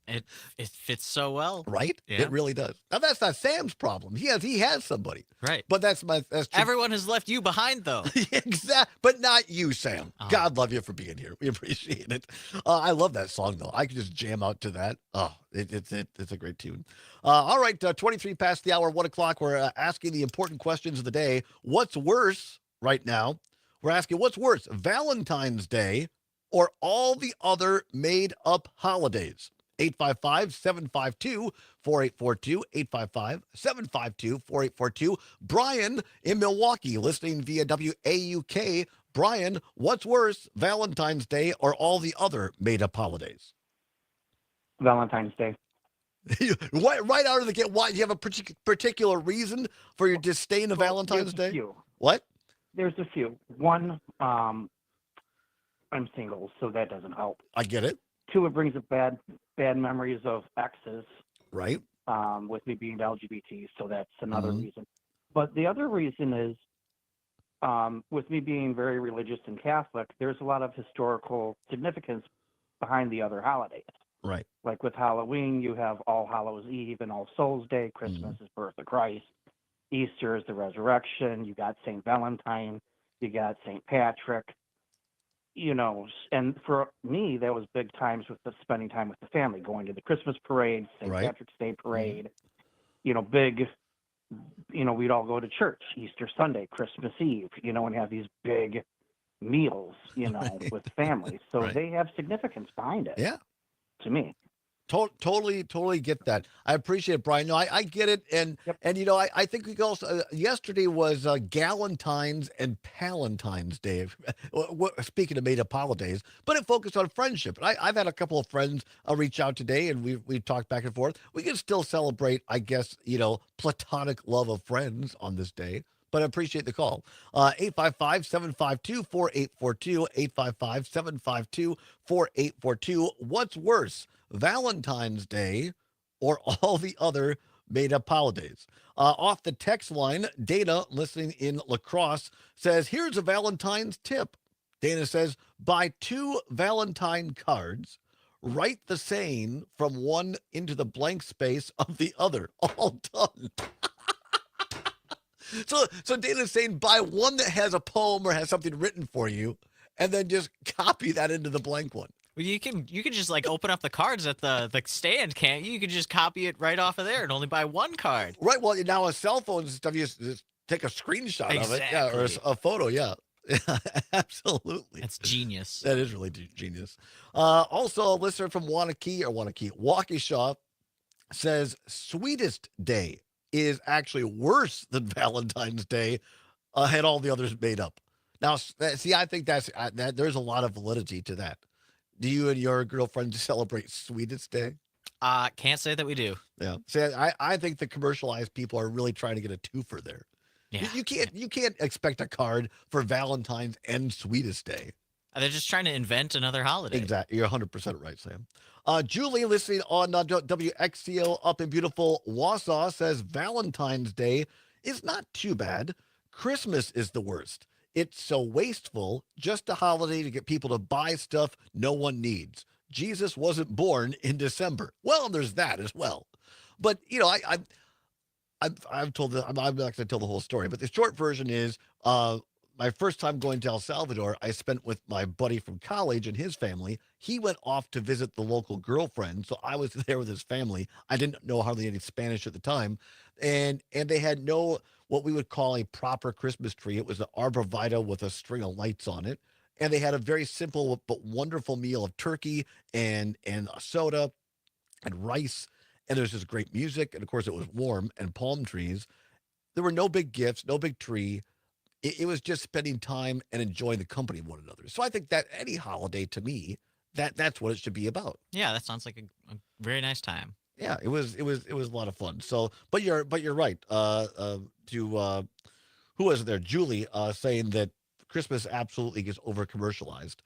It fits so well, right? Yeah. It really does. Now that's not Sam's problem. He has somebody, right? But that's everyone has left you behind, though. Exactly, but not you, Sam. Oh. God love you for being here. We appreciate it. I love that song though. I could just jam out to that. Oh, it's a great tune. All right, 23 past the hour, 1 o'clock. We're asking the important questions of the day. What's worse right now? We're asking what's worse, Valentine's Day or all the other made-up holidays? 855-752-4842, 855-752-4842. Brian in Milwaukee, listening via WAUK. Brian, what's worse, Valentine's Day or all the other made-up holidays? Valentine's Day. Right out of the gate, why? Do you have a particular reason for your disdain of Valentine's Day? Few. What? There's a few. One, I'm single, so that doesn't help. I get it. 2, it brings up bad memories of exes. Right. With me being LGBT, so that's another reason. But the other reason is with me being very religious and Catholic, there's a lot of historical significance behind the other holidays. Right. Like with Halloween, you have All Hallows Eve and All Souls Day. Christmas is birth of Christ. Easter is the resurrection. You got St. Valentine. You got St. Patrick. You know, and for me, that was big times with the spending time with the family, going to the Christmas parade, St. Right. Patrick's Day parade. You know, big. You know, we'd all go to church Easter Sunday, Christmas Eve. You know, and have these big meals. You know, with families. So Right. they have significance behind it. Yeah. To me. Totally get that. I appreciate it, Brian. No, I get it, and you know, I think we also yesterday was Galentine's and Palentine's Day. Speaking of made-up holidays, but it focused on friendship. And I've had a couple of friends reach out today, and we've talked back and forth. We can still celebrate, I guess, you know, platonic love of friends on this day. But I appreciate the call. 855-752-4842, 855-752-4842. What's worse, Valentine's Day or all the other made-up holidays? Off the text line, Dana, listening in La Crosse, says, here's a Valentine's tip. Dana says, buy 2 Valentine cards, write the saying from one into the blank space of the other. All done. So Dana's saying buy one that has a poem or has something written for you, and then just copy that into the blank one. Well, you can just like open up the cards at the stand, can't you? You can just copy it right off of there and only buy one card. Right. Well, now with cell phones and stuff, you just take a screenshot of it, yeah, or a photo, yeah. Absolutely. That's genius. That is really genius. Also, a listener from Waukesha says sweetest day is actually worse than Valentine's Day, had all the others made up. Now, see, I think that there's a lot of validity to that. Do you and your girlfriend celebrate Sweetest Day? Can't say that we do. Yeah. See, I think the commercialized people are really trying to get a twofer there. Yeah. You can't expect a card for Valentine's and Sweetest Day. They're just trying to invent another holiday. Exactly. You're 100% right, Sam. Julie, listening on WXCO up in beautiful Wausau, says Valentine's Day is not too bad. Christmas is the worst. It's so wasteful, just a holiday to get people to buy stuff no one needs. Jesus wasn't born in December. Well, there's that as well. But, you know, I've told I'm not going to tell the whole story, but the short version is my first time going to El Salvador, I spent with my buddy from college and his family. He went off to visit the local girlfriend, so I was there with his family. I didn't know hardly any Spanish at the time, and they had no what we would call a proper Christmas tree. It was an arborvitae with a string of lights on it, and they had a very simple but wonderful meal of turkey and a soda and rice, and there was just great music, and of course it was warm and palm trees. There were no big gifts, no big tree. It was just spending time and enjoying the company of one another. So I think that any holiday to me, that's what it should be about. Yeah, that sounds like a very nice time. Yeah, it was a lot of fun. So, but you're right. Who was it there? Julie saying that Christmas absolutely gets over commercialized.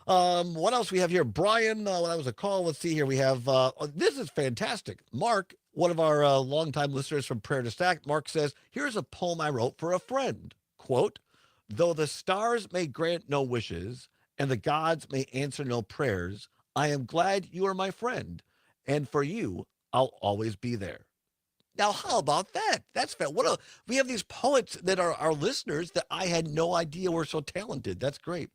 What else we have here? Brian, that was a call. Let's see here. We have this is fantastic. Mark, one of our longtime listeners from Prayer to Stack. Mark says, "Here's a poem I wrote for a friend." Quote, "Though the stars may grant no wishes and the gods may answer no prayers, I am glad you are my friend, and for you, I'll always be there." Now, how about that? That's fair. We have these poets that are our listeners that I had no idea were so talented. That's great.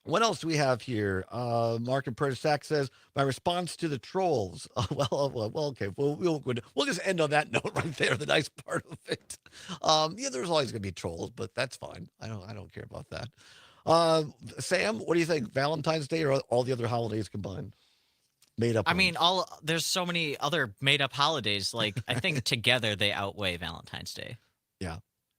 What else do we have here? Mark and Persac says, my response to the trolls. Okay. We'll just end on that note right there, the nice part of it. Yeah, there's always going to be trolls, but that's fine. I don't care about that. Sam, what do you think? Valentine's Day or all the other holidays combined? Made up. I mean, there's so many other made up holidays. Like, I think together they outweigh Valentine's Day. Yeah.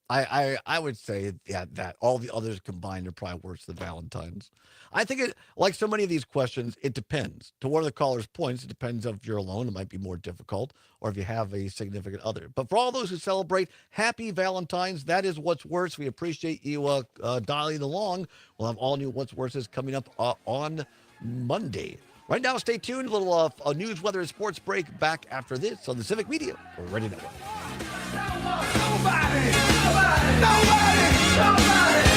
I would say that all the others combined are probably worse than Valentine's. I think it, like so many of these questions, it depends. To one of the caller's points, it depends if you're alone, it might be more difficult, or if you have a significant other. But for all those who celebrate, happy Valentine's. That is What's Worse. We appreciate you dialing along. We'll have all new What's Worse coming up on Monday. Right now, stay tuned. A little news, weather, and sports break back after this on the Civic Media Radio Network. Nobody, nobody, nobody,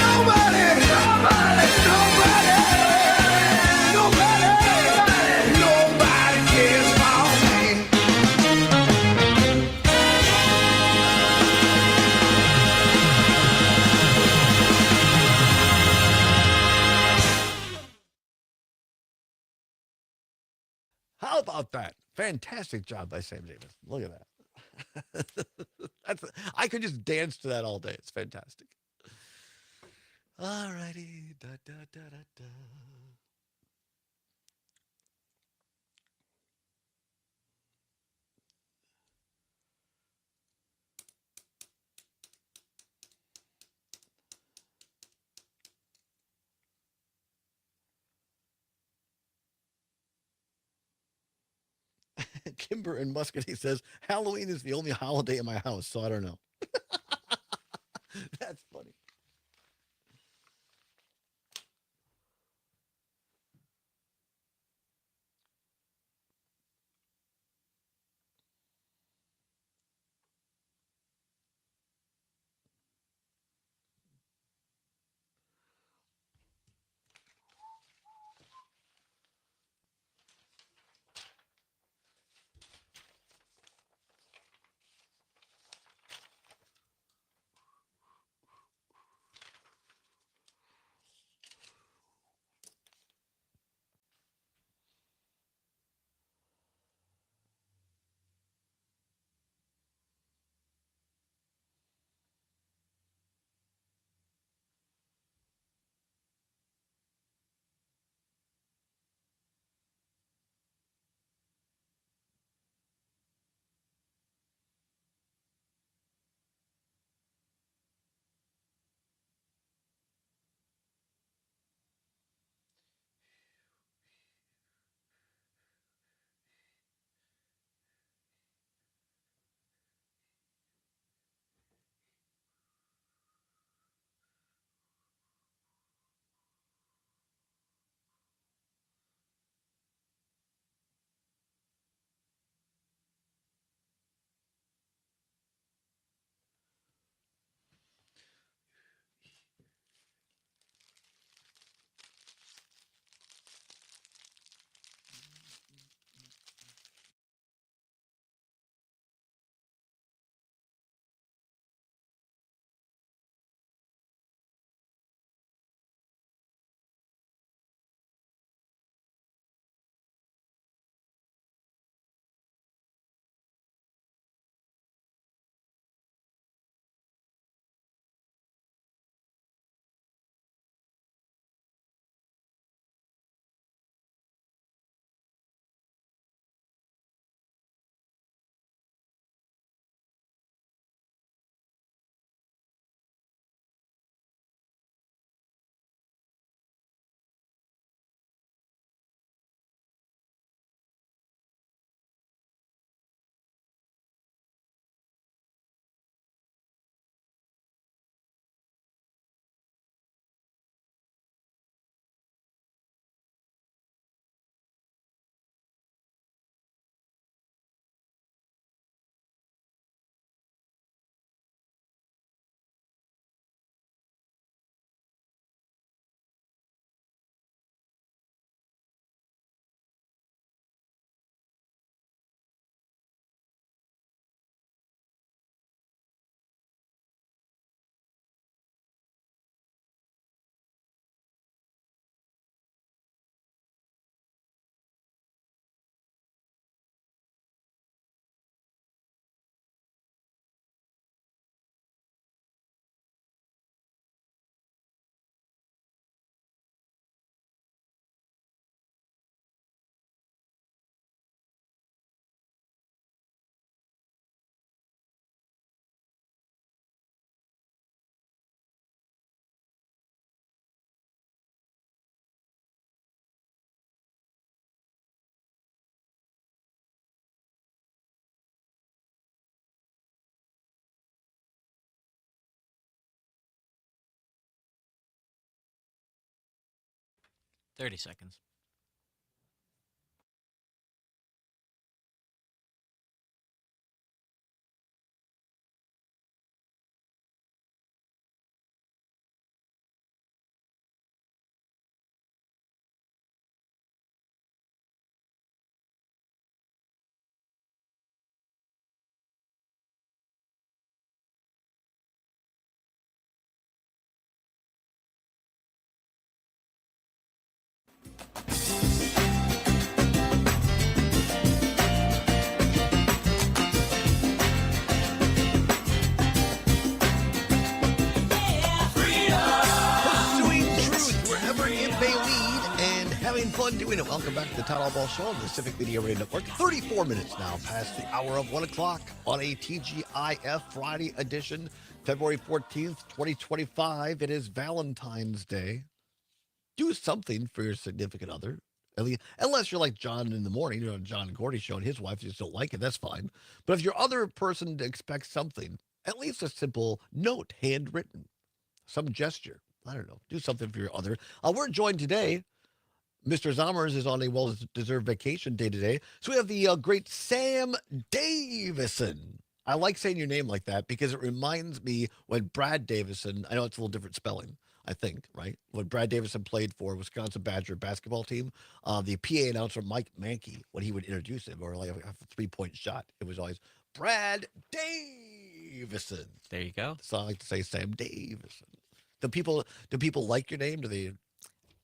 nobody, nobody, nobody, nobody, nobody cares for me. How about that? Fantastic job by Sam Davis. Look at that. I could just dance to that all day. It's fantastic. All righty. Da, da, da, da, da. Kimber in Muscatine says Halloween is the only holiday in my house, so I don't know. That's funny. "30 seconds." everyone doing it? Welcome back to the Todd Allbaugh Show on the Civic Media Radio Network. 34 minutes now past the hour of 1 o'clock on a TGIF Friday edition, February 14th, 2025. It is Valentine's Day. Do something for your significant other. At least, unless you're like John in the morning, you know, John and Gordy show, and his wife just don't like it, that's fine. But if your other person expects something, at least a simple note, handwritten, some gesture. I don't know. Do something for your other. We're joined today. Mr. Zommers is on a well-deserved vacation day today. So we have the great Sam Davison. I like saying your name like that because it reminds me when Brad Davison, I know it's a little different spelling, I think, right? When Brad Davison played for Wisconsin Badger basketball team, the PA announcer, Mike Mankey, when he would introduce him or like a three-point shot, it was always Brad Davison. There you go. So I like to say Sam Davison. Do people like your name? Do they?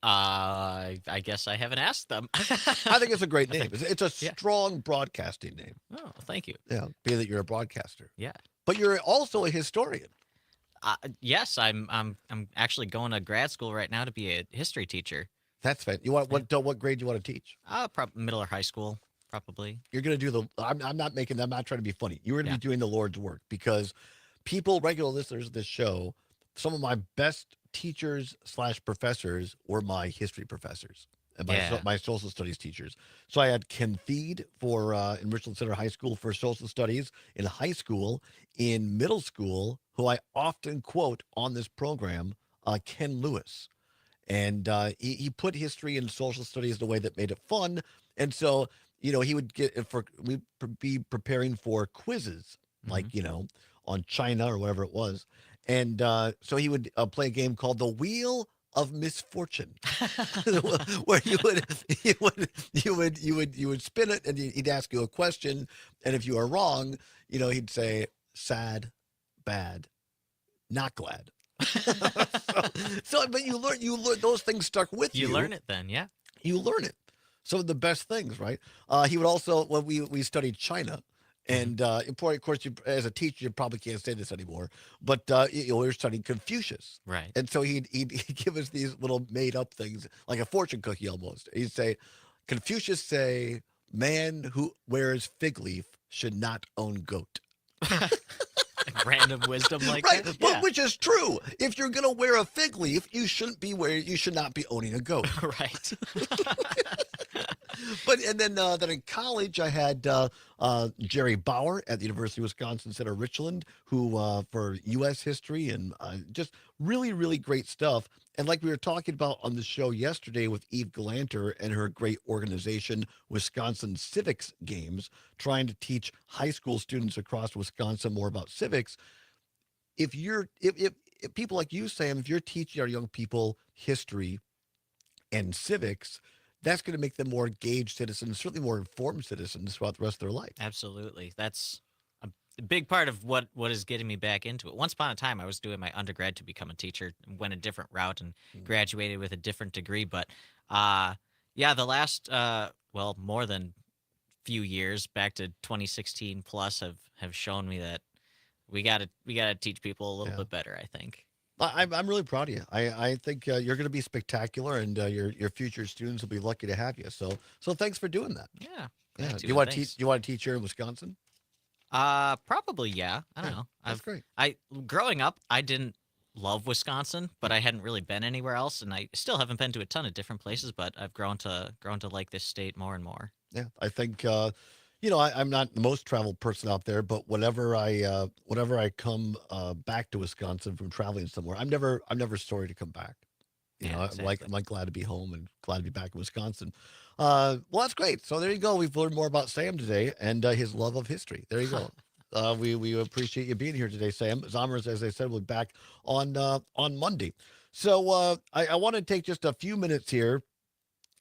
I guess I haven't asked them. I think it's a great name. It's a strong broadcasting name. Oh, thank you. Yeah, being that you're a broadcaster. Yeah. But you're also a historian. Yes, I'm actually going to grad school right now to be a history teacher. That's fine. You want what grade do you want to teach? Middle or high school, probably. You're going to do the. I'm not trying to be funny. You're going to be doing the Lord's work because regular listeners of this show, some of my best teachers / professors were my history professors and my social studies teachers. So I had Ken Feed for in Richland Center High School for social studies in high school, in middle school, who I often quote on this program, Ken Lewis. And he put history and social studies in a way that made it fun. And so, he would we'd be preparing for quizzes, like, on China or whatever it was. And so he would play a game called the Wheel of Misfortune, where you would spin it, and he'd ask you a question, and if you are wrong, he'd say sad, bad, not glad. But you learn those things stuck with you. You learn it then, yeah. You learn it. Some of the best things, right? He would also, when we studied China. And of course, as a teacher, you probably can't say this anymore. But we were studying Confucius, right? And so he'd give us these little made-up things, like a fortune cookie almost. He'd say, "Confucius say, man who wears fig leaf should not own goat." Random wisdom like right, that, but which is true. If you're gonna wear a fig leaf, you should not be owning a goat, right? And then in college, I had Jerry Bauer at the University of Wisconsin Center Richland, who for U.S. history and just really, really great stuff. And like we were talking about on the show yesterday with Eve Galanter and her great organization, Wisconsin Civics Games, trying to teach high school students across Wisconsin more about civics. If people like you, Sam, if you're teaching our young people history and civics, that's going to make them more engaged citizens, certainly more informed citizens throughout the rest of their life. Absolutely. That's a big part of what is getting me back into it. Once upon a time, I was doing my undergrad to become a teacher, went a different route, and graduated with a different degree. But the last, more than few years, back to 2016 plus, have shown me that we gotta teach people a little bit better, I think. I'm really proud of you. I think you're going to be spectacular, and your future students will be lucky to have you. So thanks for doing that. Yeah. Do you want to teach? Do you want to teach here in Wisconsin? Probably, yeah. I don't know. That's great. Growing up, I didn't love Wisconsin, but I hadn't really been anywhere else, and I still haven't been to a ton of different places. But I've grown to like this state more and more. Yeah, I think. I'm not the most traveled person out there, but whenever I come back to Wisconsin from traveling somewhere, I'm never sorry to come back. Exactly. I'm like glad to be home and glad to be back in Wisconsin. Well, that's great. So there you go. We've learned more about Sam today and his love of history. There you go. We appreciate you being here today, Sam. Zommers, as I said, will be back on Monday. So I want to take just a few minutes here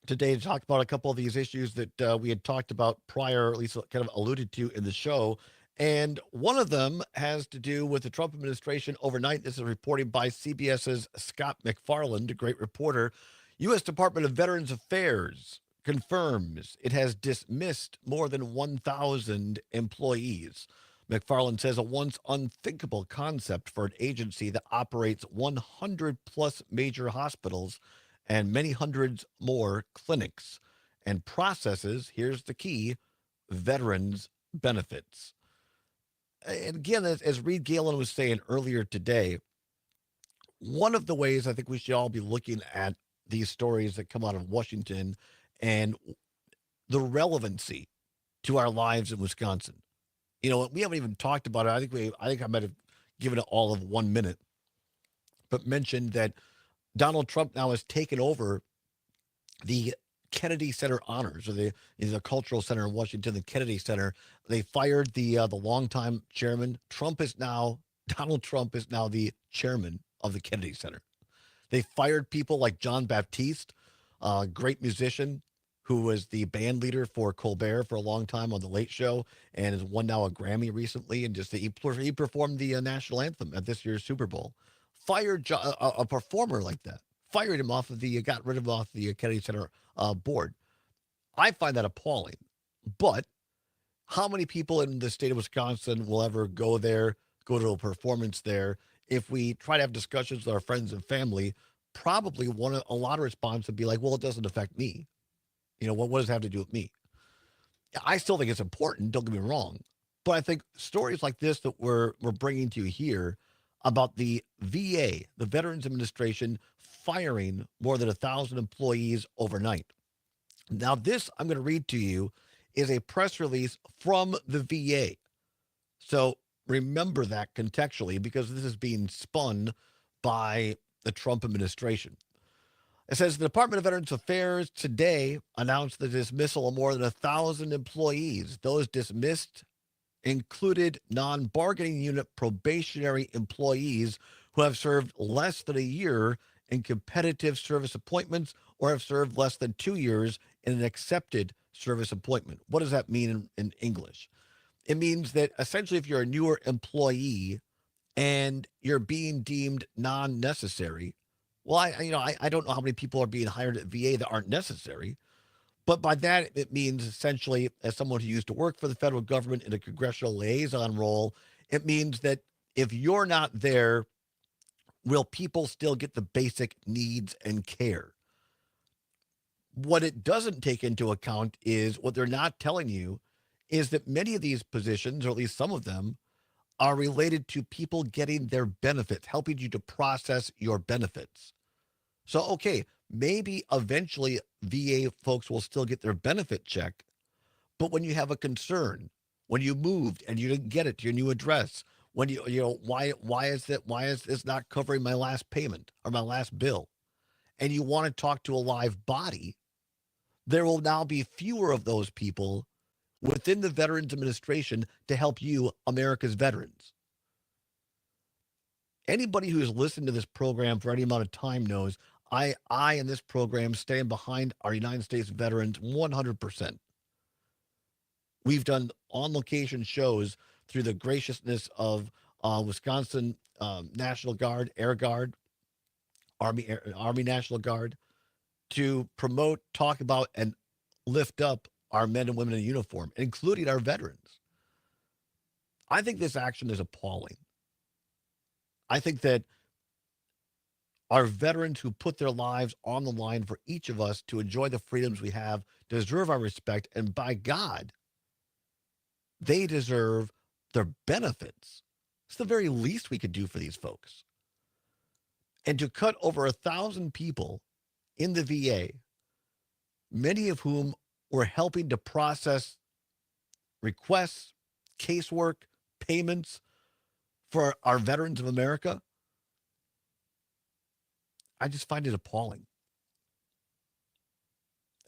today to talk about a couple of these issues that we had talked about prior, or at least kind of alluded to in the show. And one of them has to do with the Trump administration overnight. This is reporting by CBS's Scott McFarland, a great reporter. U.S. Department of Veterans Affairs confirms it has dismissed more than 1,000 employees. McFarland says a once unthinkable concept for an agency that operates 100 plus major hospitals and many hundreds more clinics and processes. Here's the key: veterans benefits. And again, as Reed Galen was saying earlier today, one of the ways I think we should all be looking at these stories that come out of Washington and the relevancy to our lives in Wisconsin. You know, we haven't even talked about it. I think I might have given it all of 1 minute, but mentioned that Donald Trump now has taken over the Kennedy Center honors, or the cultural center in Washington, the Kennedy Center. They fired the longtime chairman. Donald Trump is now the chairman of the Kennedy Center. They fired people like John Baptiste, a great musician who was the band leader for Colbert for a long time on The Late Show and has won now a Grammy recently. And he performed the national anthem at this year's Super Bowl. Fired a performer like that. Fired him got rid of him off the Kennedy Center board. I find that appalling. But how many people in the state of Wisconsin will ever go there, go to a performance there? If we try to have discussions with our friends and family, probably a lot of response would be like, well, it doesn't affect me. You know, what does it have to do with me? I still think it's important, don't get me wrong. But I think stories like this that we're bringing to you here about the VA, the Veterans Administration, firing more than 1,000 employees overnight. Now, this I'm going to read to you is a press release from the VA. So remember that contextually, because this is being spun by the Trump administration. It says the Department of Veterans Affairs today announced the dismissal of more than 1,000 employees. Those dismissed included non-bargaining unit probationary employees who have served less than a year in competitive service appointments or have served less than 2 years in an accepted service appointment. What does that mean in English? It means that essentially if you're a newer employee and you're being deemed non-necessary, well, I don't know how many people are being hired at VA that aren't necessary, but by that it means essentially, as someone who used to work for the federal government in a congressional liaison role, it means that if you're not there, will people still get the basic needs and care? What it doesn't take into account is what they're not telling you is that many of these positions, or at least some of them, are related to people getting their benefits, helping you to process your benefits. So, okay, maybe eventually VA folks will still get their benefit check, but when you have a concern, when you moved and you didn't get it to your new address, when why is this not covering my last payment or my last bill, and you want to talk to a live body, there will now be fewer of those people within the Veterans Administration to help you, America's veterans. Anybody who has listened to this program for any amount of time knows I in this program stand behind our United States veterans 100%. We've done on-location shows through the graciousness of Wisconsin National Guard, Air Guard, Army National Guard, to promote, talk about, and lift up our men and women in uniform, including our veterans. I think this action is appalling. I think that our veterans who put their lives on the line for each of us to enjoy the freedoms we have deserve our respect. And by God, they deserve their benefits. It's the very least we could do for these folks. And to cut over 1,000 people in the VA, many of whom were helping to process requests, casework, payments for our veterans of America, I just find it appalling.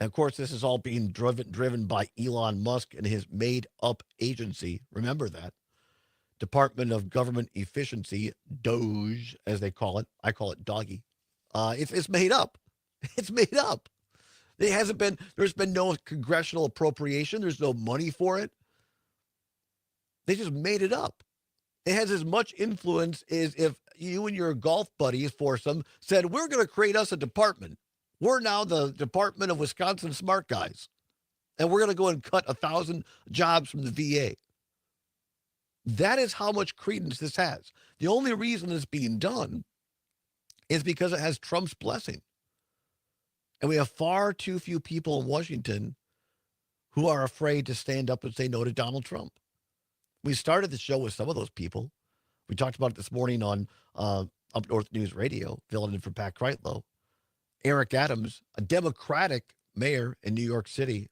And of course, this is all being driven by Elon Musk and his made-up agency. Remember that. Department of Government Efficiency, DOGE, as they call it. I call it doggy. It's made up. It's made up. There's been no congressional appropriation. There's no money for it. They just made it up. It has as much influence as if you and your golf buddies, foursome, said, we're going to create us a department. We're now the Department of Wisconsin Smart Guys. And we're going to go and cut 1,000 jobs from the VA. That is how much credence this has. The only reason it's being done is because it has Trump's blessing. And we have far too few people in Washington who are afraid to stand up and say no to Donald Trump. We started the show with some of those people. We talked about it this morning on Up North News Radio, filling in for Pat Kreitlow. Eric Adams, a Democratic mayor in New York City,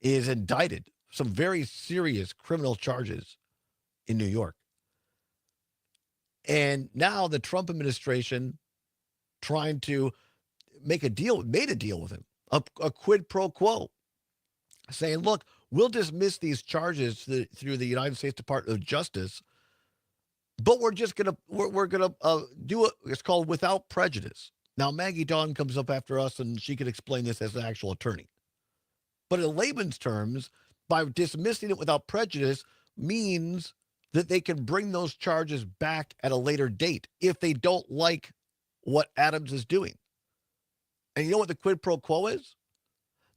is indicted some very serious criminal charges in New York. And now the Trump administration trying to made a deal with him, a quid pro quo, saying, look, we'll dismiss these charges through the United States Department of Justice, but we're just going to, we're going to do it. It's called without prejudice. Now, Maggie Dawn comes up after us and she can explain this as an actual attorney. But in layman's terms, by dismissing it without prejudice means that they can bring those charges back at a later date if they don't like what Adams is doing. And you know what the quid pro quo is?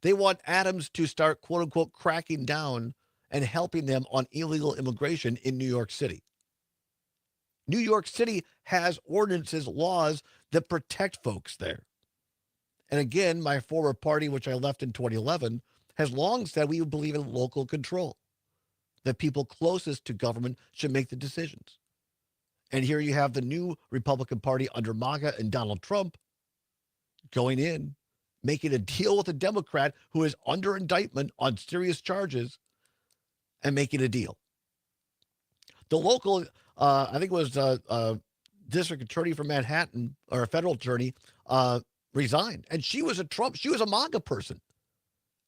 They want Adams to start, quote unquote, cracking down and helping them on illegal immigration in New York City. New York City has ordinances, laws that protect folks there. And again, my former party, which I left in 2011, has long said we believe in local control, that people closest to government should make the decisions. And here you have the new Republican Party under MAGA and Donald Trump going in, making a deal with a Democrat who is under indictment on serious charges and making a deal. The local, I think it was district attorney from Manhattan, or a federal attorney, resigned. And she was a MAGA person.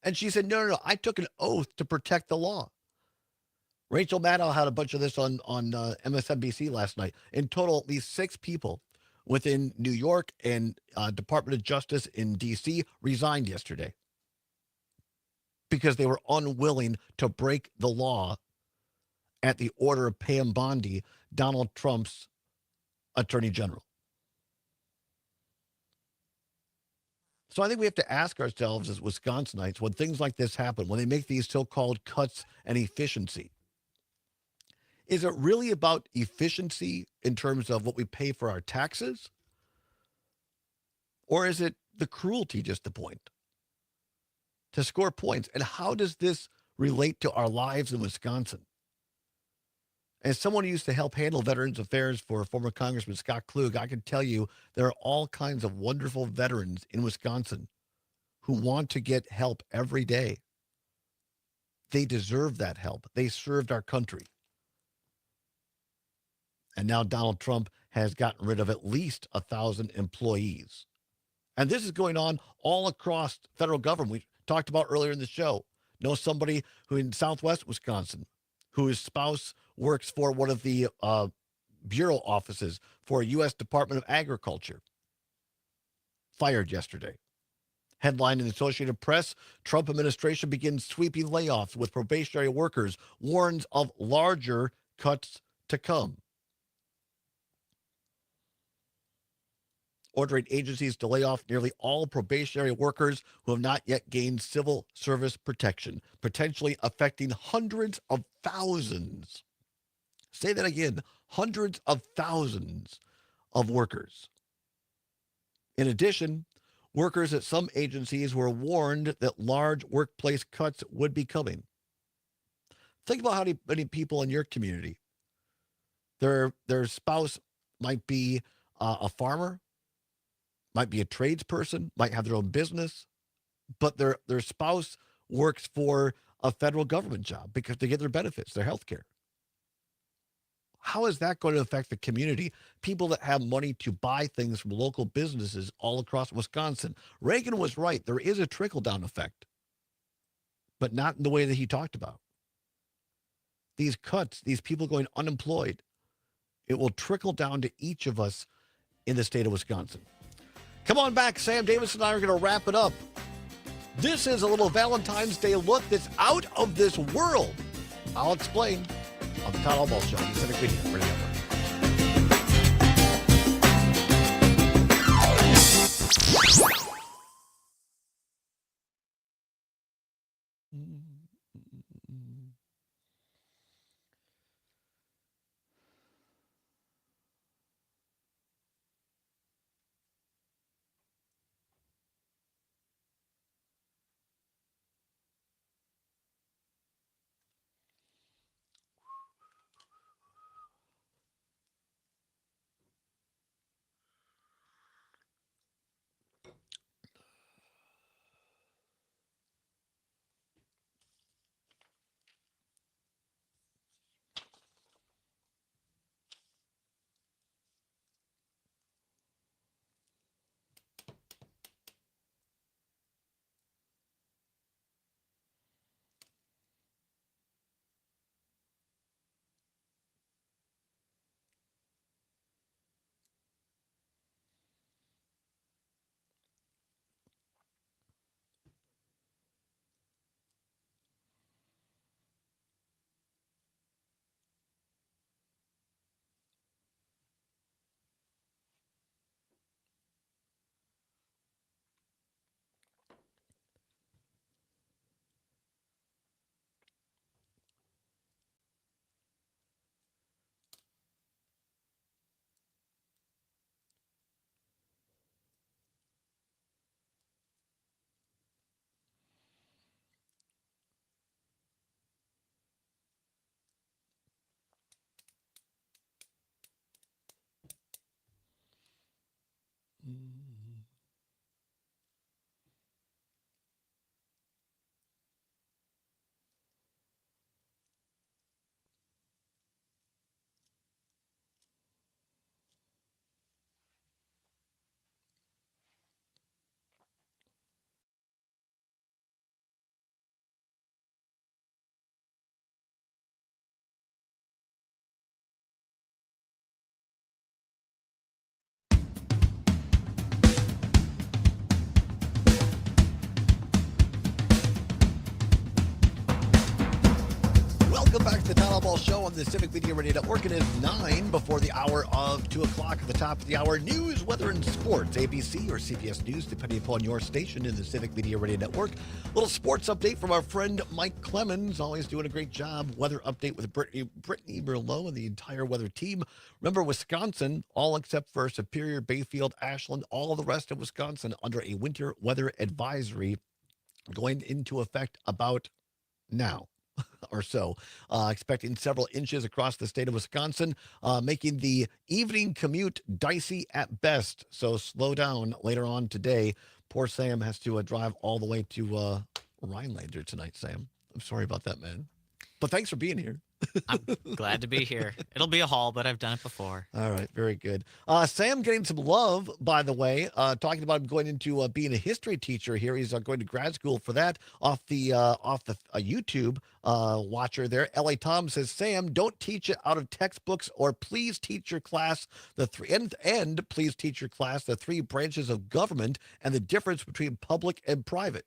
And she said, no, I took an oath to protect the law. Rachel Maddow had a bunch of this on MSNBC last night. In total, at least 6 people within New York and Department of Justice in D.C. resigned yesterday because they were unwilling to break the law at the order of Pam Bondi, Donald Trump's attorney general. So I think we have to ask ourselves as Wisconsinites, when things like this happen, when they make these so-called cuts and efficiency, is it really about efficiency in terms of what we pay for our taxes? Or is it the cruelty just the point? To score points. And how does this relate to our lives in Wisconsin? As someone who used to help handle Veterans Affairs for former Congressman Scott Klug, I can tell you there are all kinds of wonderful veterans in Wisconsin who want to get help every day. They deserve that help. They served our country. And now Donald Trump has gotten rid of at least 1,000 employees. And this is going on all across federal government. We talked about earlier in the show. Know somebody who in Southwest Wisconsin, whose spouse works for one of the bureau offices for U.S. Department of Agriculture. Fired yesterday. Headline in the Associated Press, Trump administration begins sweeping layoffs with probationary workers, warns of larger cuts to come. Ordering agencies to lay off nearly all probationary workers who have not yet gained civil service protection, potentially affecting hundreds of thousands. Say that again, hundreds of thousands of workers. In addition, workers at some agencies were warned that large workplace cuts would be coming. Think about how many people in your community, their spouse might be a farmer, might be a tradesperson, might have their own business, but their spouse works for a federal government job because they get their benefits, their health care. How is that going to affect the community? People that have money to buy things from local businesses all across Wisconsin. Reagan was right. There is a trickle-down effect, but not in the way that he talked about. These cuts, these people going unemployed, it will trickle down to each of us in the state of Wisconsin. Come on back. Sam Davis and I are going to wrap it up. This is a little Valentine's Day look that's out of this world. I'll explain on the Todd Allbaugh Show. Civic Video Radio Network. Welcome back to the Todd Allbaugh Show on the Civic Media Radio Network. It is 9 before the hour of 2 o'clock. At the top of the hour, news, weather, and sports. ABC or CBS News, depending upon your station in the Civic Media Radio Network. A little sports update from our friend Mike Clemens, always doing a great job. Weather update with Brittany Merlot and the entire weather team. Remember, Wisconsin, all except for Superior, Bayfield, Ashland, all of the rest of Wisconsin under a winter weather advisory going into effect about now or so, expecting several inches across the state of Wisconsin, making the evening commute dicey at best. So slow down later on today. Poor Sam has to drive all the way to Rhinelander tonight, Sam. I'm sorry about that, man. But thanks for being here. I'm glad to be here. It'll be a haul, but I've done it before. All right, very good. Sam getting some love, by the way, talking about him going into being a history teacher here. He's going to grad school for that off the YouTube watcher there. L.A. Tom says, Sam, don't teach it out of textbooks, or please teach your class please teach your class the three branches of government and the difference between public and private.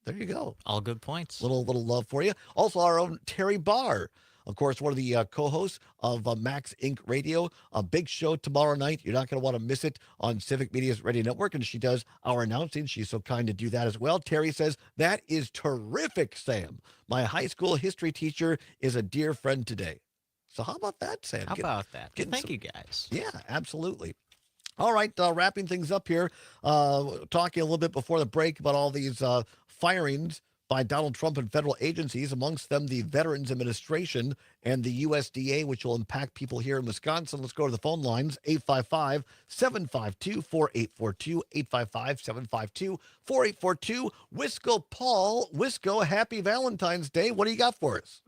There you go. All good points. Little love for you. Also, our own Terry Barr, of course, one of the co-hosts of Max Inc. Radio. A big show tomorrow night. You're not going to want to miss it on Civic Media's Radio Network, and she does our announcing. She's so kind to do that as well. Terry says, that is terrific, Sam. My high school history teacher is a dear friend today. So how about that, Sam? How about that? Thank you, guys. Yeah, absolutely. All right, wrapping things up here, talking a little bit before the break about all these firings by Donald Trump and federal agencies, amongst them the Veterans Administration and the USDA, which will impact people here in Wisconsin. Let's go to the phone lines, 855-752-4842, 855-752-4842. Wisco Paul. Wisco, happy Valentine's Day. What do you got for us?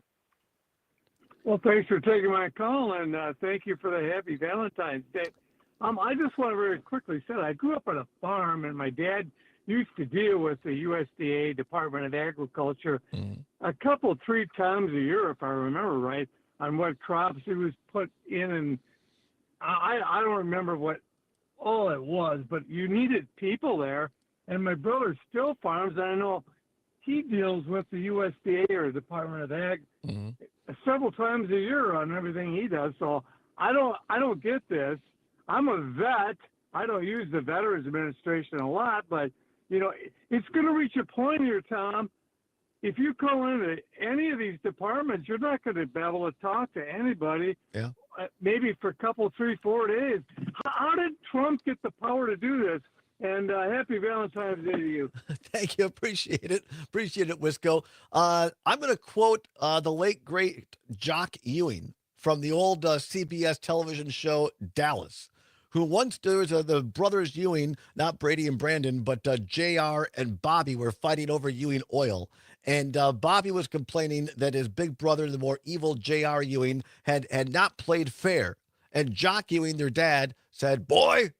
Well, thanks for taking my call, and thank you for the happy Valentine's Day. I just want to very quickly say I grew up on a farm, and my dad used to deal with the USDA, Department of Agriculture, a couple, 3 times a year, if I remember right, on what crops he was put in. And I don't remember what all it was, but you needed people there. And my brother still farms, and I know he deals with the USDA or Department of Ag several times a year on everything he does. So I don't get this. I'm a vet. I don't use the Veterans Administration a lot, but, you know, it's going to reach a point here, Tom. If you call into any of these departments, you're not going to be able to talk to anybody. Yeah. Maybe for a couple, 3, 4 days. How did Trump get the power to do this? And happy Valentine's Day to you. Thank you. Appreciate it. Appreciate it, Wisco. I'm going to quote the late, great Jock Ewing from the old CBS television show Dallas, who once there was the brothers Ewing, not Brady and Brandon, but JR and Bobby were fighting over Ewing oil. And Bobby was complaining that his big brother, the more evil JR Ewing, had not played fair. And Jock Ewing, their dad, said, boy,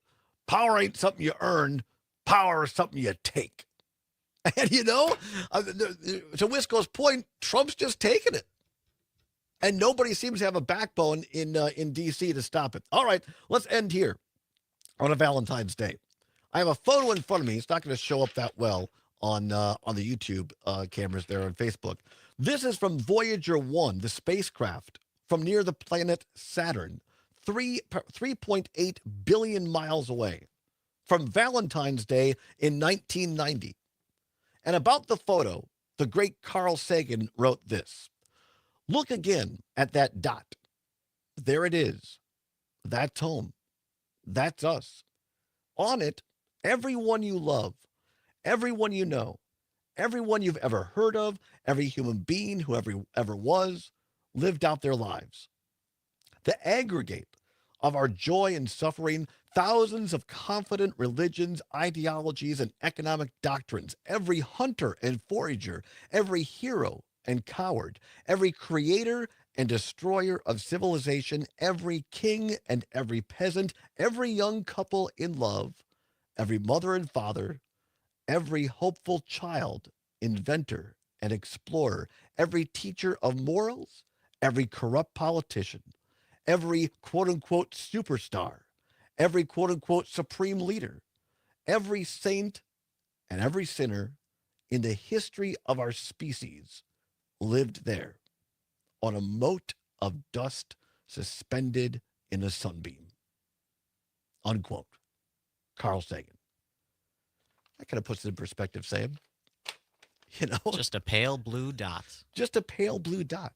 power ain't something you earn. Power is something you take. And, you know, to Wisco's point, Trump's just taking it. And nobody seems to have a backbone in D.C. to stop it. All right, let's end here on a Valentine's Day. I have a photo in front of me. It's not going to show up that well on the YouTube cameras there on Facebook. This is from Voyager 1, the spacecraft from near the planet Saturn, 3.8 billion miles away, from Valentine's Day in 1990. And about the photo, the great Carl Sagan wrote this. Look again at that dot. There it is. That's home. That's us. On it, everyone you love, everyone you know, everyone you've ever heard of, every human being who ever was, lived out their lives. The aggregate of our joy and suffering thousands of confident religions, ideologies, and economic doctrines, every hunter and forager, every hero and coward, every creator and destroyer of civilization, every king and every peasant, every young couple in love, every mother and father, every hopeful child, inventor, and explorer, every teacher of morals, every corrupt politician, every quote unquote superstar, every quote unquote supreme leader, every saint, and every sinner in the history of our species lived there on a mote of dust suspended in a sunbeam. Unquote. Carl Sagan. That kind of puts it in perspective, Sam. You know, Just a pale blue dot. just a pale blue dot.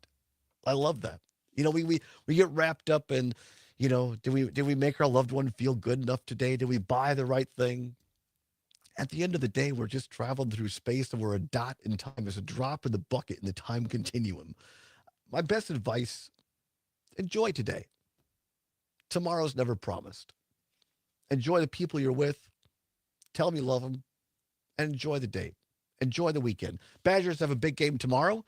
I love that. You know, we get wrapped up in, you know, did we make our loved one feel good enough today? Did we buy the right thing? At the end of the day, we're just traveling through space, and we're a dot in time. There's a drop in the bucket in the time continuum. My best advice: enjoy today. Tomorrow's never promised. Enjoy the people you're with. Tell them you love them, and enjoy the day. Enjoy the weekend. Badgers have a big game tomorrow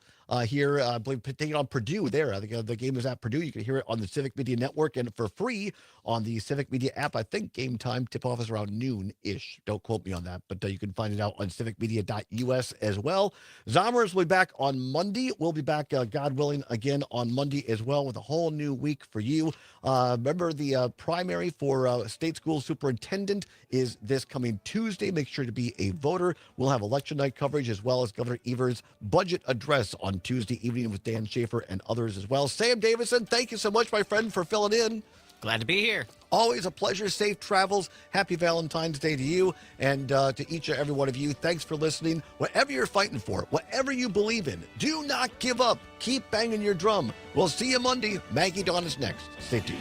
here, I believe, taking on Purdue there. I think the game is at Purdue. You can hear it on the Civic Media Network and for free on the Civic Media app. I think game time tip-off is around noon-ish. Don't quote me on that, but you can find it out on civicmedia.us as well. Zommers will be back on Monday. We'll be back, God willing, again on Monday as well with a whole new week for you. Remember, the primary for state school superintendent is this coming Tuesday. Make sure to be a voter. We'll have election night coverage as well as Governor Evers' budget address on Tuesday evening with Dan Schaefer and others as well. Sam Davidson, thank you so much, my friend, for filling in. Glad to be here. Always a pleasure. Safe travels. Happy Valentine's Day to you and to each and every one of you. Thanks for listening. Whatever you're fighting for, whatever you believe in, do not give up. Keep banging your drum. We'll see you Monday. Maggie Dawn is next. Stay tuned.